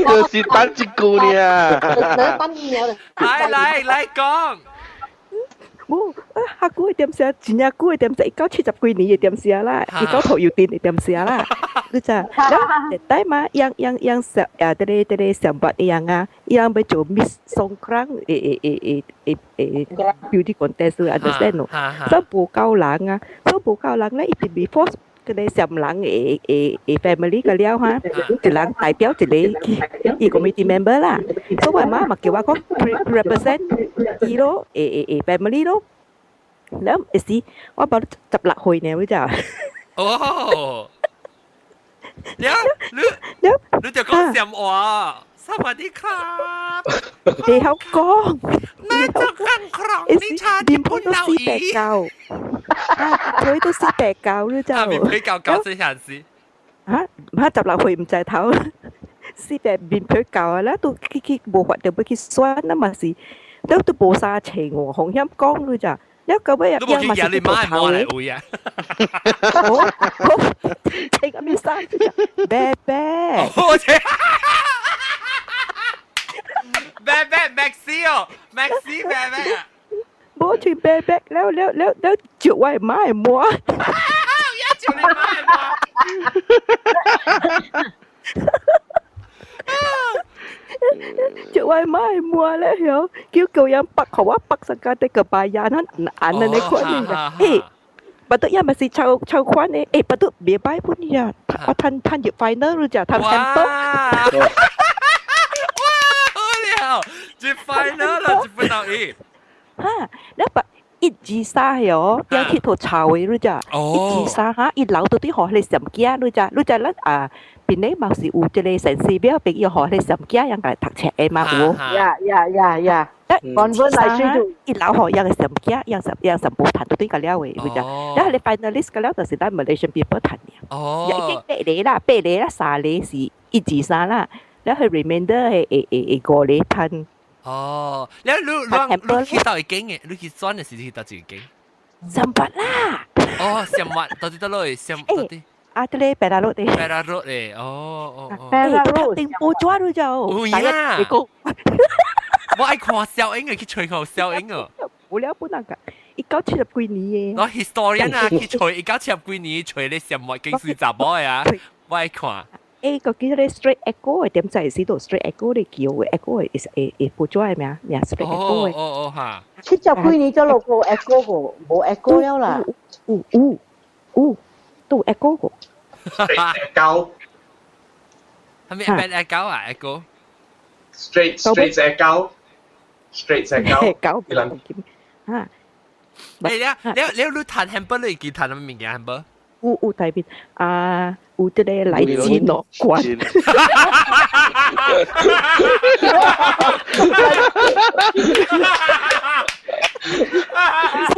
就是單一句呢。來講。冇下句點寫，前日句點寫，1970幾年嘅點寫啦，19頭要電嘅點寫啦，你知啊？แล้วแต่มายังแต่สมบัติยังไป做 Miss Songkran beauty contest understand เนาะ所以冇夠冷啊，所以冇夠冷咧，一定 before ก็ได้สำหลังfamily ก็แล้วฮะจะหลัง代表จะเลยอีก committee member ล่ะเพราะว่ามาเกี่ยวว่าเขา represent อีโร่family 咯แล้วสิว่าบอกจับหลักหอยเนี่ยรู้จักโอ้เดี๋ยวรู้จักก็เสียมอ๋อสวัสดีครับเดี๋ยวก้องแม่จะขังครองนิชาดิมพูดตัว489佢都489รู้จัก邊佢搞死人事ฮะมาจับหลักหอย唔制頭489邊佢搞แล้วตัวคิด冇活動ไปคิดซ้อนนั่นมาสิแล้วตัวโบซาเชงหัวของย้ำก้องรู้จักแล้วก็ไม่ยังมาสิตัวเท้าเลยโอ้เชงมีซ้ำรู้จักแบ๊โอ้เชงแบ๊แม็กซี่อ่ะแม็กซี่แบ๊โบชิแบ๊แล้วจุไว้ไม้มัวอย่าจุไว้ไม้มัวจุไว้ไม้มัวแล้วเหรอคิวเกี่ยวยังปักเขาว่าปักสกัดแต่กับปลายานั่นอันนั้นในคนนี้นะปะตุยังมาสิชาวควันปะตุเบียร์ใบพุ่นยาเอาทันหยิบไฟเนอร์รู้จักทำแฮมเปอร์接快樂啦，接快樂咦！哈，แล้วแบบอีจีซ่าเหรอยังคิดถูกชาวรู้จักอีจีซ่าฮะอีเหลาตัวที่ห่อเลยสำเกียรู้จักแล้วปีนี้มาสิอูจะเลยเซนซีเบียเป็นอีห่อเลยสำเกียยังไงถักแฉะมาอู呀，講本嚟書就อีเหลาห่อยังสำเกียยังสำบูทันตัวที่กันแล้วเว้ยรู้จักแล้วเลย finalist กันแล้วแต่สิได้ Malaysian people ทันเนี่ยยังอีกเป๊ะเลยละสาเลยสิอีจีซ่าละแล้วให้ remainder ให้กอเลยทัน哦，แล้วรู้คิด到一間嘅，รู้คิด酸嘅時คิด到幾間？สมบัติ啦。哦，สมบัติ到底到哪裡？到底？啊，這裡白拉肉的。白拉肉的，哦。白拉肉。定波抓咗就。有呀。我愛看小英嘅，去吹看小英啊。無聊不能㗎，1970幾年嘅。我 historian 啊，去吹1970幾年吹你什麼經水雜波呀？我愛看。個叫做 straight echo 嘅點就係使到 straight echo 嚟叫嘅 echo 係捕捉係咩啊？呀 straight echo 嘅。哦嚇。70幾年咗落個 echo 個，冇 echo 了啦。都 echo 個。echo。係咪 echo 啊 echo？straight echo。straight echo。嚇。你彈 hamburger 你記彈乜物件 hamburger？有大邊有啲咧來自樂觀，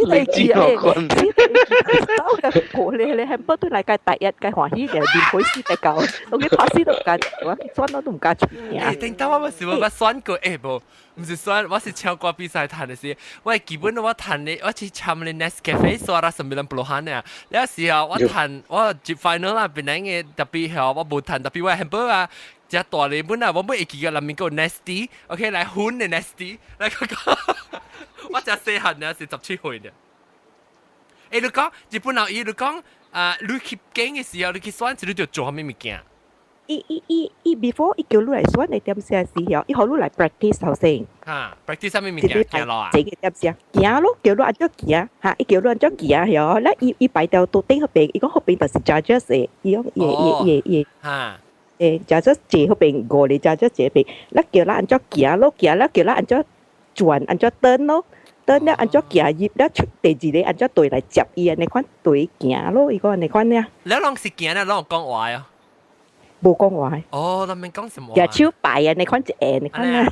嚟自樂觀，我咧係不波對嚟介第一介歡喜就變開始第九，我嘅拍死都唔敢，我選我都唔敢出名。頂到我是我選過無，唔是選，我是超過比賽彈嘅時，我基本我彈嘅，我去參你 Nescafe 選啦90%呢，有時候我彈我接 final 啦，邊個特別係我冇彈特別我係冇啊。只大你本啊，我每記個裡面個 nasty，OK 嚟款嘅 nasty，嚟嗰個我只細漢啊，是17歲嘅。你講日本佬伊你講你去經嘅時候，你去選你就做咩物件？before 叫你嚟選你點寫時候，伊好你嚟 practice 頭先。practice 咩物件？行路啊？這個點寫？行咯，叫你按照行嚇，伊叫你按照行係咧，伊擺掉到頂嗰邊，伊講嗰邊就是 judges 嘅，伊講耶嚇。就咗借嗰邊過嚟，就咗借邊，แล้ว叫啦按咗行咯，行แล้ว叫啦按咗轉，按咗蹲咯，蹲แล้ว按咗行入แล้ว第二咧按咗對嚟接伊啊，你看對行咯，伊個你看呢？แล้วลองสิ行咧，ลอง講話啊？冇講話。哦，你明講什麼？就超拜啊！你看隻誒，你看啊。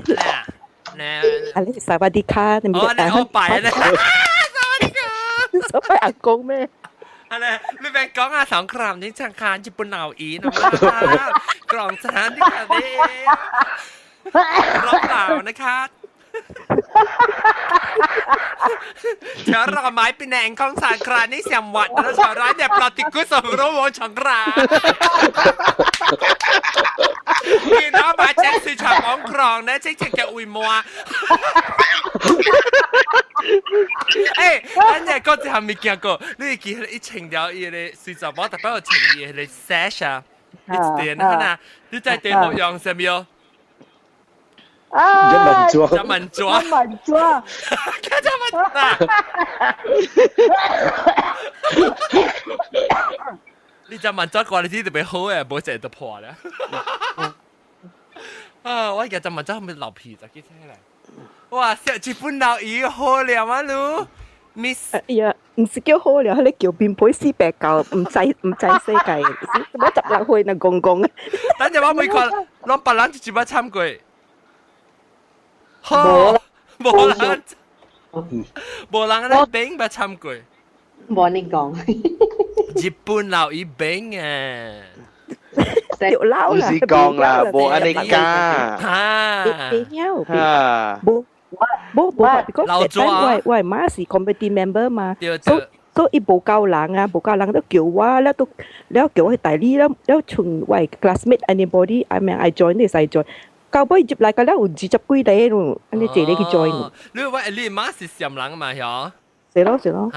啊，你薩瓦迪卡，你唔知啊？我拜咧。薩瓦迪卡。所謂阿公咩？อะไรลูกแบงก้องสองครามที่จังคารญี่ปุ่นเอาอีนะว่ากล่องสถานที่แบบนี้ร้องเปล่านะคะชาวเราไม้เป็นแหน่งของสารครานนี่เสียมวัดแล้วชาวร้ายเนี่ยปลอติกุศลรู้วงช่องคราพี่น้องมาเช็คสื่อฉากของครองนะเช็คแกอุยมัว咱日嗰隻係未見過，你見佢一情了伊咧隨就冇特別有情伊咧 sash 啊，一點啊，你在電腦用什麼喲？一文抓，看這文啊！你隻文抓過嚟啲特別好誒，冇成日都破啦。啊！我而家隻文抓係咪流皮就幾聽嚟？哇！日本佬已好了啊，你 Miss 哎呀，唔是叫好了，你叫變配四百嚿，唔制世界，我集落去那公公。等陣我每個攞白蘭就做乜參過？冇人，冇人咧冰乜參過？冇你講。日本佬已冰啊！掉撈啦，唔是講啦，冇安尼講。冇because 我係媽是 committee member 嘛，所以冇夠人啊，冇夠人都叫我，แล้ว叫我去代理แล้วชวน我 classmate anybody I mean I join 你ใส่ join 教杯接嚟個แล้ว40幾個咯，你借你去 join。你話你媽是上人嘛？係係咯。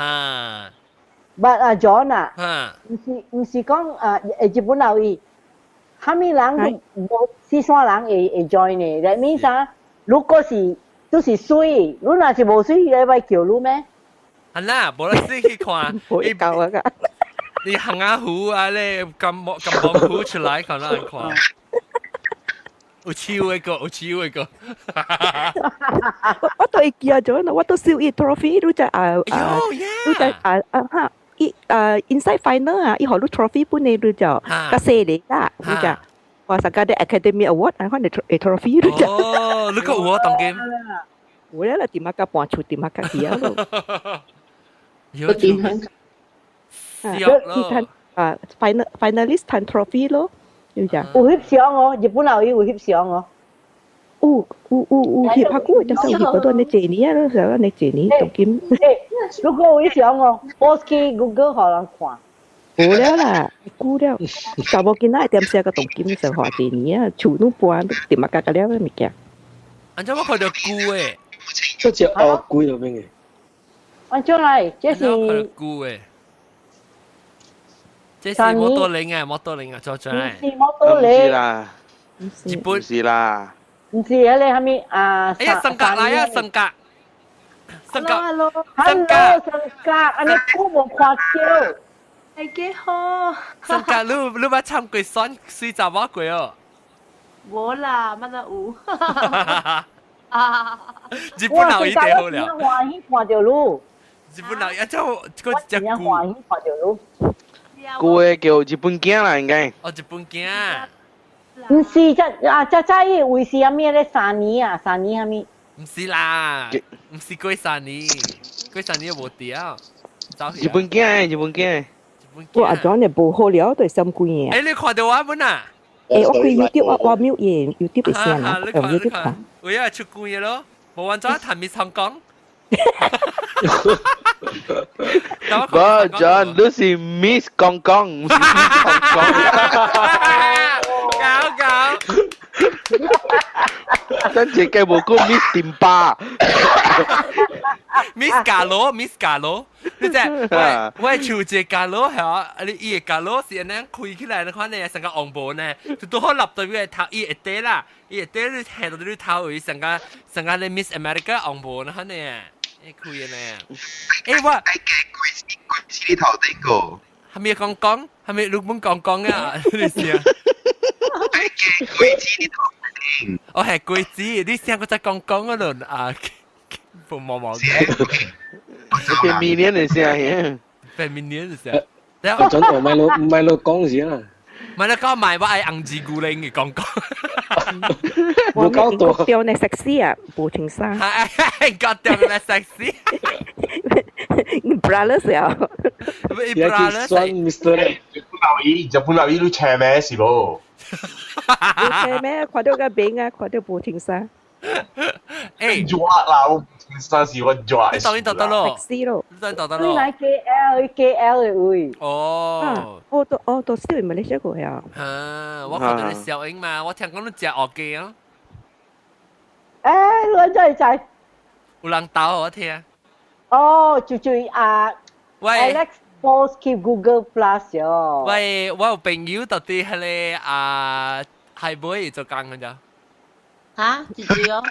But John 啊，唔是講日本佬伊，蝦米人都四川人會 join 呢 ？That means 啊，如果是都是水，你若是無水，你會叫你咩？係啦，無得水去看，會教啊個。你行下湖啊咧，咁望湖出來，可能看。有超一個。我都記咗啦，我都燒一 trophy，都就都就inside final 啊，以後都 trophy 本嚟都就個四嚟啦，都就話實家啲 academy award，我哋 trophy 都就。哦，你個有當game？有啦，點啊個半出點啊個嘢咯。有點樣？finalist 彈 trophy 咯。有翕相哦，日本佬有翕相哦。有翕下過，就係嗰度你借你啊，就係你借你當金。如果有翕相哦 ，post 去 Google 互人看。冇了啦，估了。但我見到點寫個當金就話借你啊，厝都搬點啊個了物件。安怎我看到菇誒？嗰隻鱷龜喺邊嘅？安怎嚟？這是菇誒。這是摩托鈴啊，做咗。唔是摩托鈴啦，日本是啦。唔是啊，你係咪啊？哎呀，性格嚟啊，性格。Hello，安尼估冇看到。係幾好。性格，你捌參過選水雜話過哦？冇啦，乜都有。日本佬已經好了。我歡喜看到你。日本佬一隻嗰隻菇。歡喜看到你。佢叫日本鏡啦，應該。哦，日本鏡。唔是，在為是咩咧？三年係咪？唔是啦，唔是過三年，過三年冇掉。日本鏡。我阿 John 就無好了，對心貴嘅。誒，你看到我本啊？誒，我睇 YouTube 我瞄嘢 YouTube 嘅先啦，用 YouTube 睇。我也出貴咯，冇揾咗談 Miss Hong Kong。Bro, John, lu si Miss Kong Kong, si Miss Hong Kong. Cảo.真係嘅無辜 Miss 電霸 ，Miss 咖羅，你即係我係潮隻咖羅係啊，你伊個咖羅是安尼開起來，你看你成個紅布呢，都好立到佢頭，伊一跌啦，伊一跌你睇到你頭，伊成個你 Miss America 紅布呢，看你啊，你開嘅呢，誒我係嘅貴子頭頂個，係咪講，係咪陸本講啊？你試啊？係嘅貴子頭。我係貴子，你成個在講嗰輪啊，冇嘅。變million 嚟先啊！變million嚟先。我準我唔係攞講先啦。唔係你講埋我係硬字固定嘅講。我講到掉你食屎啊，無情生。係講掉你食屎。Brother 啊。Brother 酸 Mr. 日本佬都斜咩事噃？你咩？看到個餅啊，看到無情生。誒，抓啦！嗰時我抓。你當然得咯。食屎咯！當然得咯。喺 KL 嘅會。哦。我到燒唔係你食過呀？我看到你小英嘛，我聽講你食鵝雞啊。誒，真係。有人鬥我聽。哦，就啊。喂。Alex post 去 Google Plus 喲。喂，我有朋友到底係你係妹做工嘅咋？嚇，自己哦。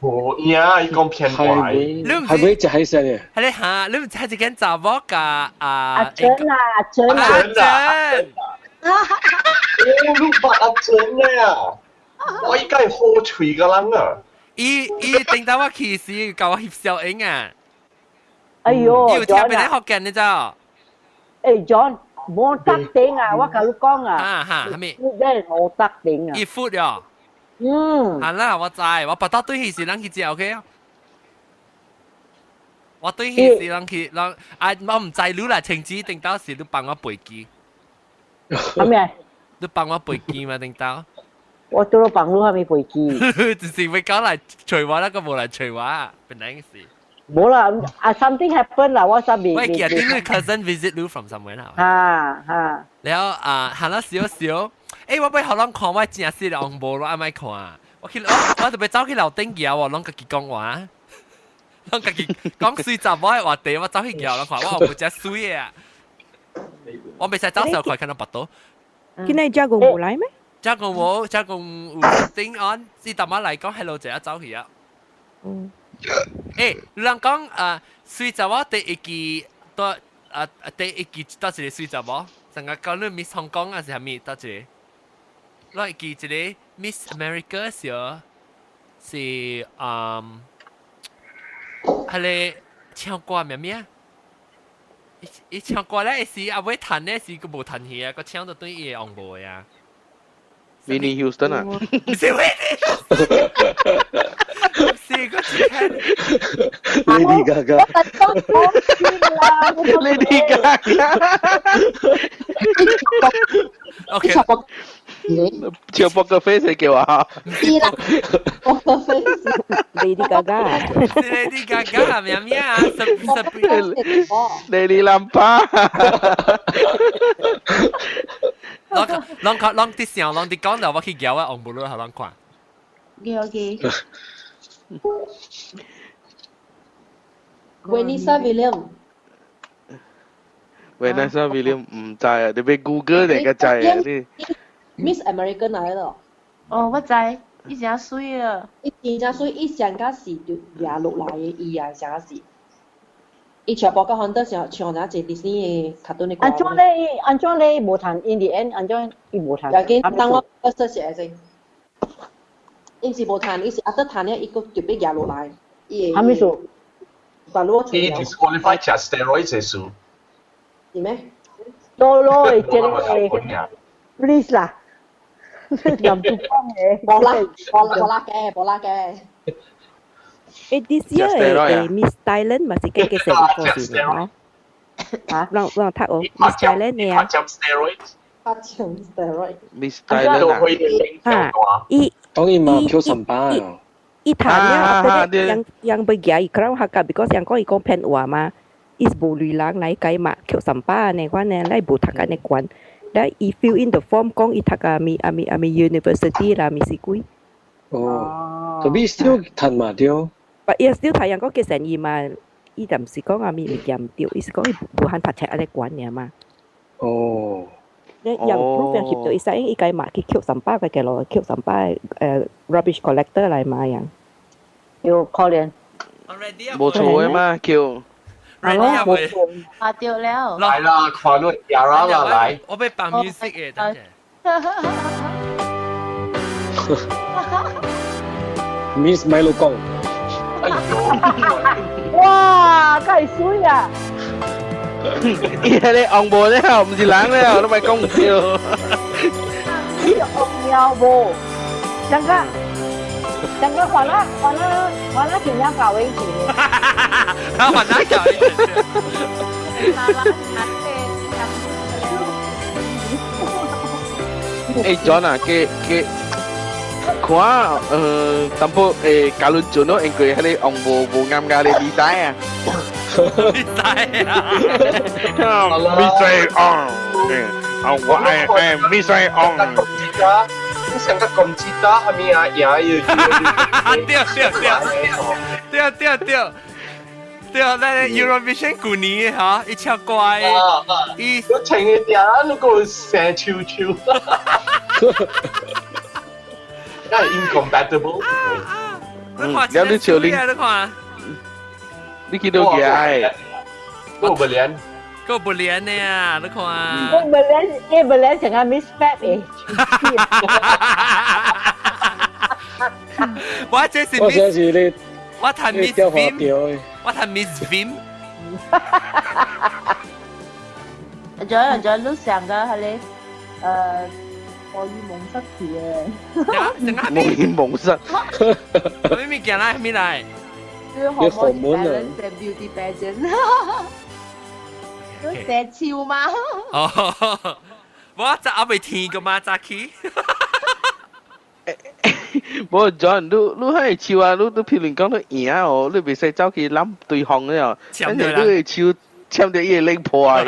冇呀，伊講偏怪。你唔係會就係聲嘅。係你嚇，你唔知係一間雜貨㗎阿俊啊，阿俊。我都發阿俊啊！我依家係好脆個人啊！伊定到我歧視，教我翕小影啊！哎呦，要聽邊啲學嘅你咋？誒 John，冇得頂啊！我同你講啊，係咪？真係冇得頂啊！一副呀。係啦，我知，我不得對佢是人去接 OK 啊。我對佢是人去，我唔知你啦，情子定到時你幫我背機。係咪？你幫我背機嘛？定到？我都幫你係咪背機？就是會講嚟隨話啦，個冇嚟隨話，เป็นไร事？冇啦，something happen 啦，我身邊。喂，其實啲 cousin visit you from somewhere 啦。嚇。แล้ว行啦少少。我俾學人看我真係的紅布咯，啱咪看啊！我特別走去樓頂嘅喎，攏家己講話，攏家己講水雜我話地，我走去嘅，我看我唔只水啊！我未使走時候佢看到白刀。今日加工冇來咩？加工有頂安，是大媽嚟講 hello 就一走去啊！你人講水雜我第一季都第一季到時水雜我，成個講你 Miss Hong Kong 啊是係咪到時？我記住你 Miss America 時候是係你唱歌咩咩？伊唱歌咧是阿尾彈咧是個無彈起啊，個唱到對伊紅布呀。Whitney Houston 啊？唔是 Whitney， 是個字聽。Lady Gaga。Lady Gaga。OK。唱 Poker Face 係叫啊？唔知啦，Poker Face。Lady Gaga。Lady Gaga 咩咩啊？Lady Lampa。啷啲聲，啷啲講就我去叫啊，紅布佬係啷看。OK。Vanessa William。Vanessa William 唔知啊，你俾 Google 嚟嘅知啊你。Miss American 嚟咯。哦，我知，伊真水啊！伊真水，伊上架時就廿六來嘅，伊啊上架時。伊全部個很多像一隻迪士尼嘅卡通嘅。安裝咧無彈 in the end， 安裝伊無彈。又見當我個設寫先。伊是無彈，伊是阿得彈咧，伊個特別廿六來。係咪數？把攞出嚟。伊 disqualify 吃 steroids 嘅數。係咩？攞嚟即係 please 啦。又唔做幫嘅。冇啦嘅。This year Miss Thailand masih kayak segitu sih, no? 啊，让他哦，Miss Thailand 呢？拍針 steroid。拍針 steroid。Miss Thailand 當然嘛，跳神巴啊。Itanya yang bergiai kerana hakka because yang kau ikon pen ua ma is boleh lang nai kai ma kau sampah ne kau ne lai butak ne kuan dah if fill in the form kong itaka ami university lah misi kui tapi still tan ma dia but yes still thay yang kau kesan i ma i dam si kong ami jam dia is kong bukan pakai ada kuan ne ma yang proof yang kita isa yang ikai ma kau sampah kai kalau kau sampah rubbish collector lai ma yang有可憐。冇錯啊嘛，叫。拍掉了。來啦，快樂呀啦啦來。我被放 music 嘅，等陣。Miss 咪老公。哎呦！哇，咁水啊！依家你昂步咧，唔是冷咧，都咪講唔掉。呢個昂腰步，真噶。整个完了全要搞一起。他完了搞一起。John 啊，看淡薄kalau jono engkau hari ong bo ngam kali design啊。design 啊。design on，我係design on。想個公子打係咪啊？呀要對，那 Eurovision 舊年嚇一超怪，伊我情嘅點啊，那個成超，那係 incompatible。แล้ว你潮你你見到幾唉？嗰個臉。個不連呢，你看。不連成個 Miss Fat 誒。我這是 Miss， 我睇 Miss Vim， 我睇 Miss Vim。仲有想個係你荷爾蒙失調嘅。荷爾蒙失。咩物件啦？咩嚟？啲荷蒙啊。beauty pageant。射超嘛？哦，我就阿未天個嘛，早起。冇John，你係超啊！你譬如講到贏啊，哦，你未使走去諗對方嘅哦，跟住你係超簽咗嘢拎破啊！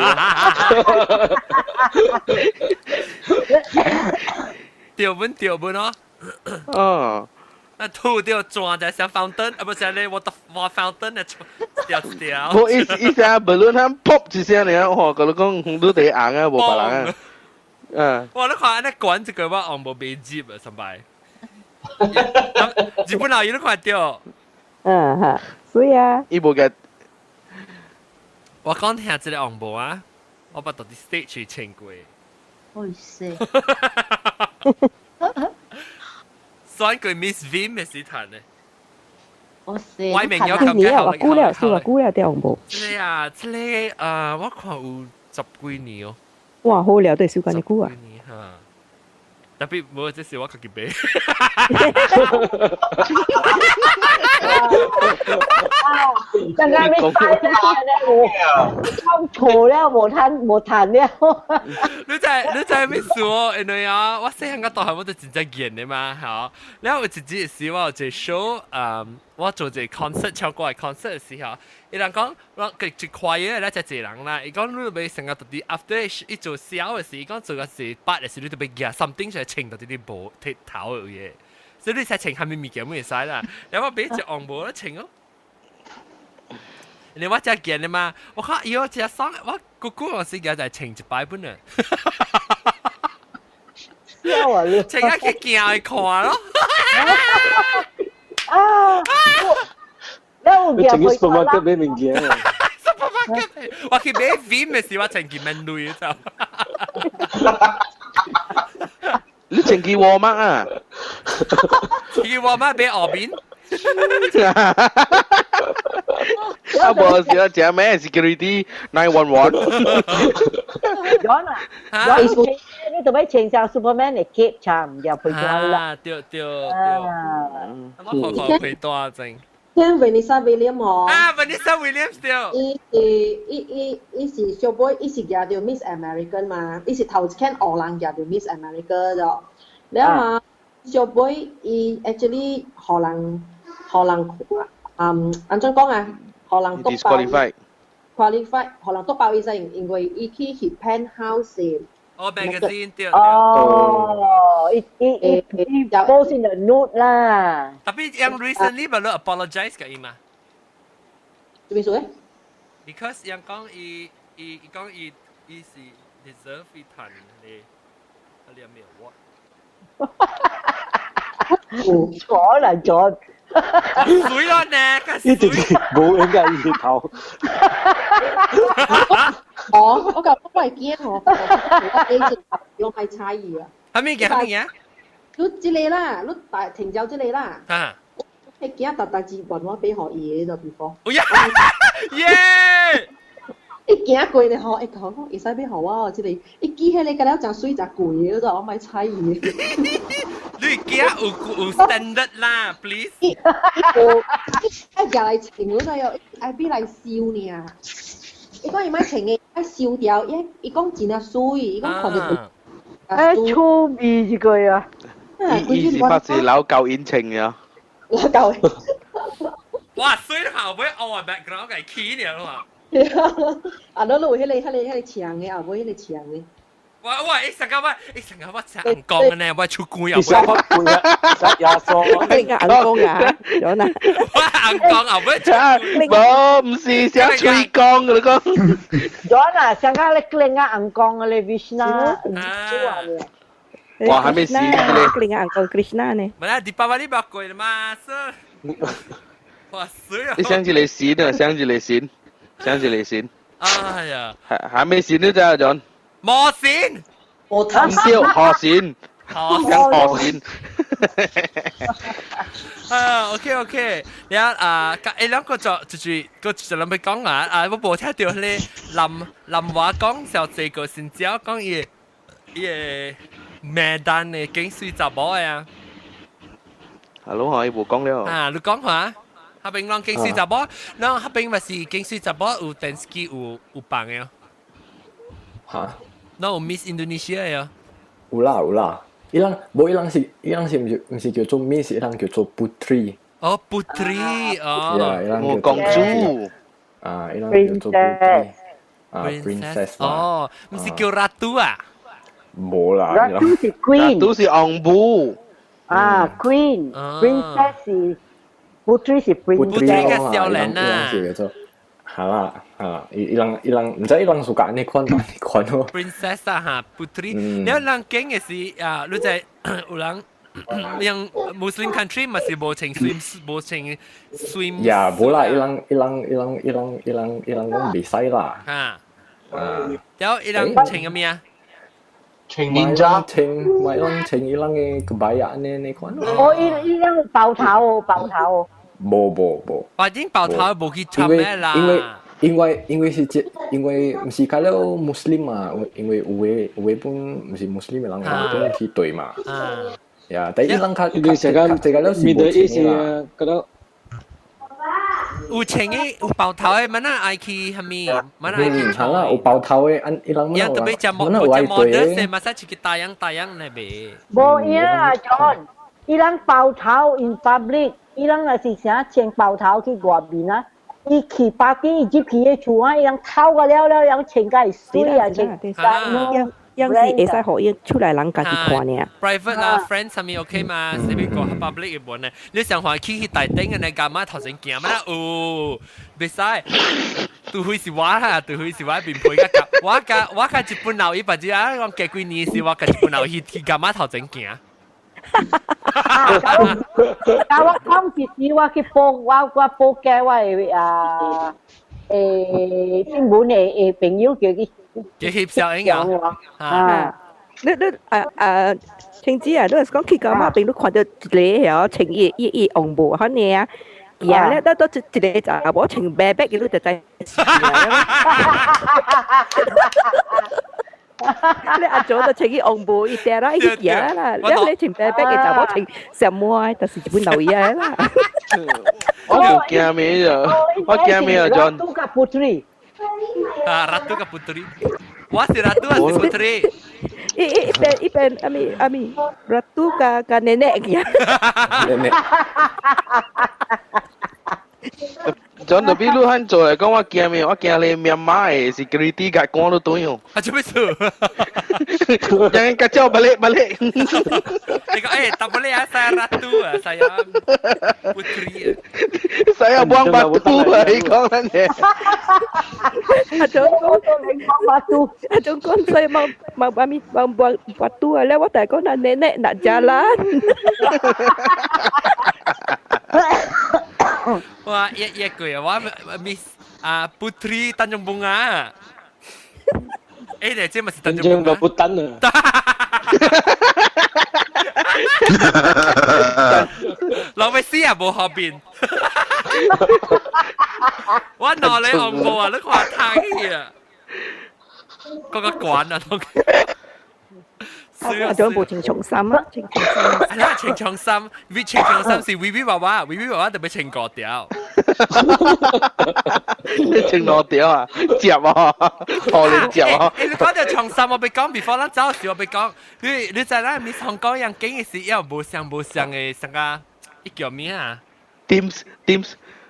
掉本咯。哦。那吐掉抓在像 fountain， 不是咧我 fountain 咧掉。我一下 balloon 佢 pop 一聲咧，我講你講你哋硬啊，冇白人啊。哇！你看那管這個我昂冇被接啊，上擺。日本佬有你看掉。哈，所以啊。伊冇嘅。我講聽這個昂冇啊，我把到啲 stage 去唱過。好死。算佢 Miss Vim 嘅事談咧。我死。外面有咁嘅話估了啲紅布。這啊，這我看有10幾年哦。哇，好了對小間你估啊。特別冇這是我自己背。陣間你快啲咧，我錯咧，冇彈咧。你在咩說？因為啊，我細個到係我都真正見嘅嘛，嚇。然後我自己時我有隻 show，我做隻 concert 唱歌嘅 concert 嘅時候，伊人講我佢最快嘅咧就係人啦。伊講你咪成日到啲 after 一做小嘅時，伊講做嘅時8嘅時你就俾夾 something 就係稱到啲布鐵頭嘅嘢，所以你才稱下面物件冇嘢使啦。然後我俾隻昂布咧稱咯。你我只見你嘛？我看有只雙，我姑姑我時間就係稱一擺本啊。笑啊你！稱下去見去看咯。啊！你整個 supermarket 俾物件啊 ！supermarket， 我去買 Vim 嘅時，我成件面類就。你成件沃麥啊？件沃麥俾河邊。啊，冇事啊，只咩 security 911。John 啊，John，你做咩穿上 Superman 嘅 cape 唱，又配咗啦？對，我婆婆配多正。聽 Vanessa Williams 哦。Vanessa Williams 對。伊是小妹，伊是贏到 Miss American 嘛，伊是頭前荷蘭贏到 Miss America 咗。然後嘛，小妹伊 actually 荷蘭安怎講啊？荷蘭督爆。qualify 荷蘭督爆伊勢，因為伊去 hit penthouse。magazine 對。伊 post in the note lah. Tapi yang recently baru apologize ke Ima. Vì sao? Because yang kong i si deserve i tan le. Liam me what? 錯啦咗。水咯呢，呢直冇應該意頭。我覺得係驚我係差異啊。係咩嘅？你之類啦，你大停咗之類啦。啊。你驚特字問我俾學嘢就地方。耶！你驚貴你學，你講會使俾學啊？之類，你記起你嗰啲就水就貴嘅就我咪差異。你驚有 standard 啦 ，please。一入嚟情嗰度又係俾嚟笑呢。你講而家情嘅笑掉，一講真係水，一講看到。粗味呢句啊！伊是不是老舊演情呀？老舊。哇！水後尾我 background 係 key 嚟咯。啊，攞路迄個牆嘅，後尾迄個牆嘅。喂，成日我食硬講嘅呢，我出罐又。食乜罐啊？食廿數。你硬講啊？有嗱。我硬講後尾出。冇，唔是想吹講嘅你講。有嗱，上家你另外硬講嘅你 Vishna。哇，還沒死呢。另外硬講 Krishna 呢？唔係，Deepavali bakal過啦嘛，哇水啊！你想起嚟閃啊！想起嚟閃，想起嚟閃。哎呀，還沒閃呢咋，John？冇閃，唔燒河閃，講河閃。OK，然後兩個就是諗俾講啊，我冇聽到咧林話講小這個先只講嘢名單嘅警水雜寶呀。Hello，我冇講了。啊，你講下。下邊讓警水雜寶，讓下邊咪是警水雜寶有電視機有放嘅。嚇？那有 Miss Indonesia 呀？有啦，伊人唔是叫做 Miss， 伊人叫做 Putri。哦 ，Putri，哦。伊人叫公主。啊，伊人叫做 Putri。啊 ，Princess。哦，唔是叫 Ratu 啊？冇啦。Ratu 是 Queen。Ratu 是昂布。啊 ，Queen，Princess 是。Putri 是 Putri 嘅少年啊，係啦，伊人唔知伊人suka呢款咯。Princess 啊嚇 ，Putri，你人經嘅是啊，你就有人yang Muslim country masih boceng swim。呀，冇啦，伊人講比賽啦。嚇，有伊人請嘅咩啊？請面罩，咪請伊人嘅kebaya呢款。哦，伊人爆頭。冇。反正爆頭冇去參咩啦。因為唔是講了 Muslim 嘛，因為有本唔是 Muslim 嘅人，都去對嘛。呀，但係伊人佢成個了是冇錢啦。覺得有錢嘅有爆頭嘅，乜嘢愛去係咪？乜嘢愛去？係啦，有爆頭嘅，伊人乜嘢冇model，係咪使去大洋呢邊？冇呀，John，伊人爆頭 in public。伊人若是啥穿包頭去外面啊，伊去party，伊入去嘅厝啊，伊人偷個了，人穿個水啊，穿衫。有時會使學伊出來人家己看呢。Private 啦 ，friend 上面 OK 嘛，隨便個 public 嘅本呢，你想話去大頂嘅你幹嘛頭先行嘛？哦，別使，除非是我啦，除非是我邊配個，我個一本留意，或者啊，我幾年是我個一本留意，去幹嘛頭先行？但我講時時我去報嘅我新聞嘅朋友叫佢翕相影啊！你青子啊，你講去幹嘛？邊度看到一個係穿伊紅布嗰啲啊？呀，咧都一個就我穿白白嘅，你就在。你阿祖就穿伊紅布，伊嗲啦，伊嘢啦，你穿白白嘅就我穿上摸，就是一本留意啦。我就驚咩啫？我驚咩啊，John？ Ratu ka Putri. Ratu ka Putri. Wah si Ratu si Putri. Ipen Ami Ratu ka nenek kia. Nenek. John 特別你肯做嚟講，我驚咩？我驚你Myanmar嘅 security 甲趕到對哦。做咩事？Jangan kacau balik. Tengok tak boleh saya Ratu saya Putri. Saya buang batu kau kan ya. Adong kon saya mau buang batu lewat tak kau nak nenek nak jalan. Wah, iya kuy. Wah, Miss Putri Tanjung Bunga. Dia je masih Tanjung Bunga. Rambutan ah. Long Messi冇後邊。我攞你紅布啊！你話太啊！嗰個館啊，都。仲有部情重心啊，情重心。係啦，情重心，which 情重心是 Vivi 娃娃特別情過掉。情落掉啊，接啊，我你接啊。你講到重心，我俾講 before 咱走時，我俾講，你在咱 Miss 香港人經嘅時，又無相嘅什個，一叫咩啊 ？Teams。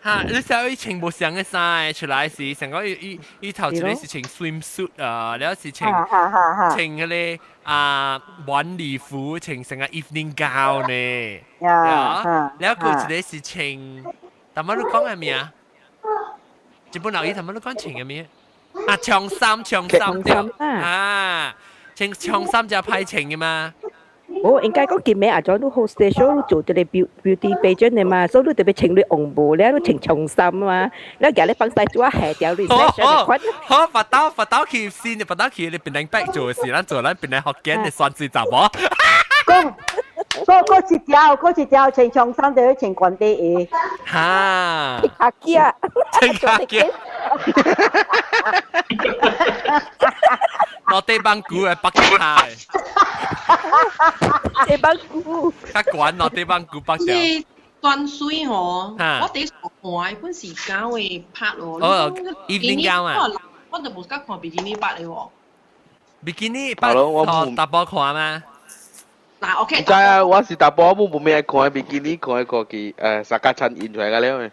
嚇！你想一穿無相嘅衫出來時，成個一頭一個是穿 swimsuit 啊，然後是穿嗰啲晚禮服，穿成個 evening gown 呢。然後佢一個是穿，但乜都講係咩啊？日本留意，但乜都講穿嘅咩？長衫對啊，長衫就派穿嘅嘛。哦，應該講見咩啊？咗都 hostel show 都做咗你 beauty pageant 嘅嘛，所以都特別請你紅布咧，都請長衫啊嘛，然後日你放曬咗下掉你 section 好，發到去先，發到去你變領 back 做嘅事，咱做咱變領學緊，你算是怎麼？嗰一條請長衫就要請關帝嘅。嚇！客機啊！客機。落地板鼓嘅北京派。地板鼓。較管落地板鼓北條。斷水哦，我第一看本時間嘅拍咯。哦，evening gown啊。我就冇得看比基尼拍嘅喎。比基尼拍哦，大波看嗎？嗱，OK。唔知啊，我是大波冇咩看比基尼，看沙家襯現出嚟嘅咧。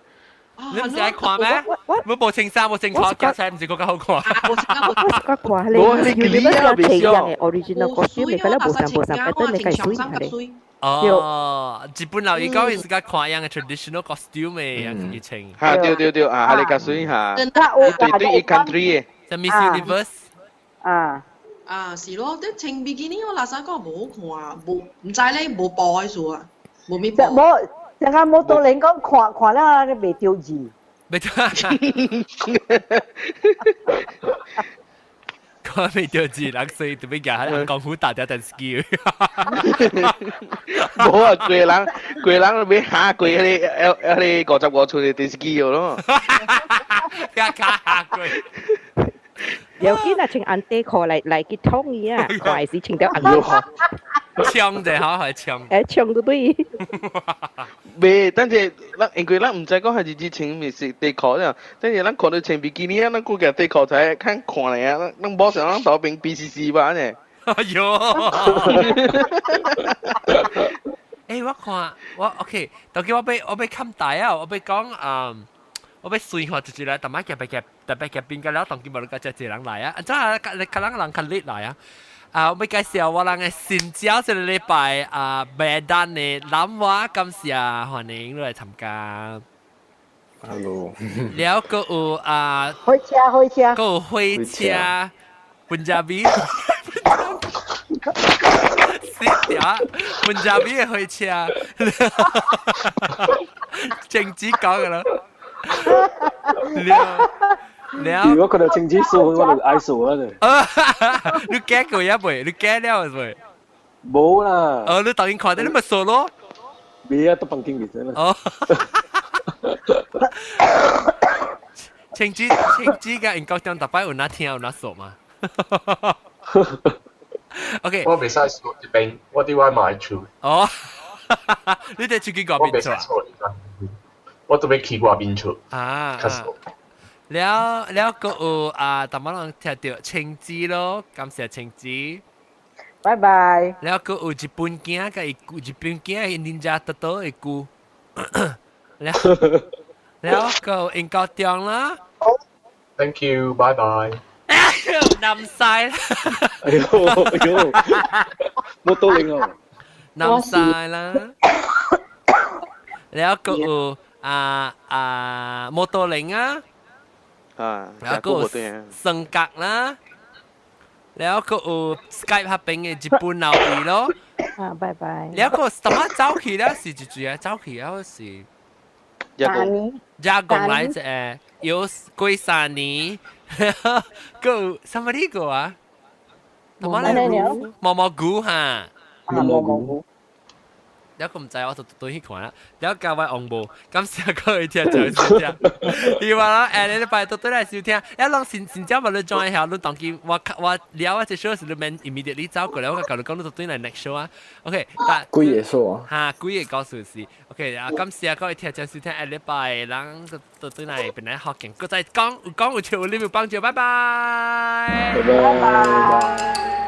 你唔使看咩？冇情衫，冇情褲，加晒唔是嗰個好看。嗰個你你乜嘢企人嘅 original costume 嚟㗎啦，冇上，pattern 你計水係你。哦，日本留意講係個看樣嘅 traditional costume 嘅嘢情。嚇，對啊，你計水嚇。對 country 嘅。就 Miss Universe。是咯，啲穿比基尼我嗱曬講冇好看啊，冇唔知咧冇布喺度啊，冇咩布。陣間冇到你講看啦，你未掉字。未掉。講未掉字，嗱所以特別夾喺功夫打掉陣 skill。冇啊，貴人俾下貴你50出嚟陣 skill 咯。加下貴。有啲啊，請安地殼嚟結通嘅啊，還是請到安地殼。槍就好係槍。槍都對。未，等陣因為咱唔知講係日穿咪是地殼啫，等陣咱看到穿比基尼啊，咱估計地殼睇看嚟啊，咱冇想咱到邊 BCC 吧呢？哎呦！我看我 OK，到時我俾冚大啊，我俾講我俾算下就嚟，但係特別邊個了，當今冇個隻人嚟啊，真係你可能人看叻嚟啊！我俾介紹我人嘅新招這個禮拜Medan嘅南華今時歡迎嚟參加。Hello。แล้วก็開車。ก็開車 Punjabi สิเดี๋ยว Punjabi 嘅開車政治講嘅啦。如果佢哋政治數，我哋嗌數啦你。你驚佢一回，你驚了未？冇啦。你當然看到你咪數咯。未啊，都放經歷先啦。哦。政治嘅英國中特別有哪聽有哪數嘛？OK。我未使數啲兵，我啲話買住。哦。你哋自己嗰邊做啊？我都要去外面出。แล้วก็ตอนนั้น聽到青子咯，感謝青子。拜拜。แล้วก็日本鏡嘅日本鏡嘅ninja turtle 嘅故，แล้วก็英國中啦。Thank you，拜拜。冧晒啦！哎呦，冇到領啊！冧晒啦！แล้วก็โมโตลิงแล้วก็สังกัดนะแล้วก็สกายพับเป็นญี่ปุ่นเอาอีโร่拜拜。แล้วก็สมัครเจ้าขี้แล้ว是จุดๆเจ้าขี้แล้ว是加工來者有貴山尼個什麼呢個啊？同埋咧毛毛菇哈，毛毛菇。แล้วก็唔知我ตัวที่看啦，แล้ว教我อง部，咁成個去聽就收聽。伊話啦，你禮拜到來收聽，一攏先只問你 join 下，你當機我聊啊，只 show 時你免 immediately 走過來，我講你講你到對嚟 next show 啊。OK， 但幾嘢數啊？嚇，幾嘢告訴是 OK 啊，咁成個去聽就收聽，禮拜人到對嚟本來學勁，個再講有條你有幫助，拜拜。拜拜。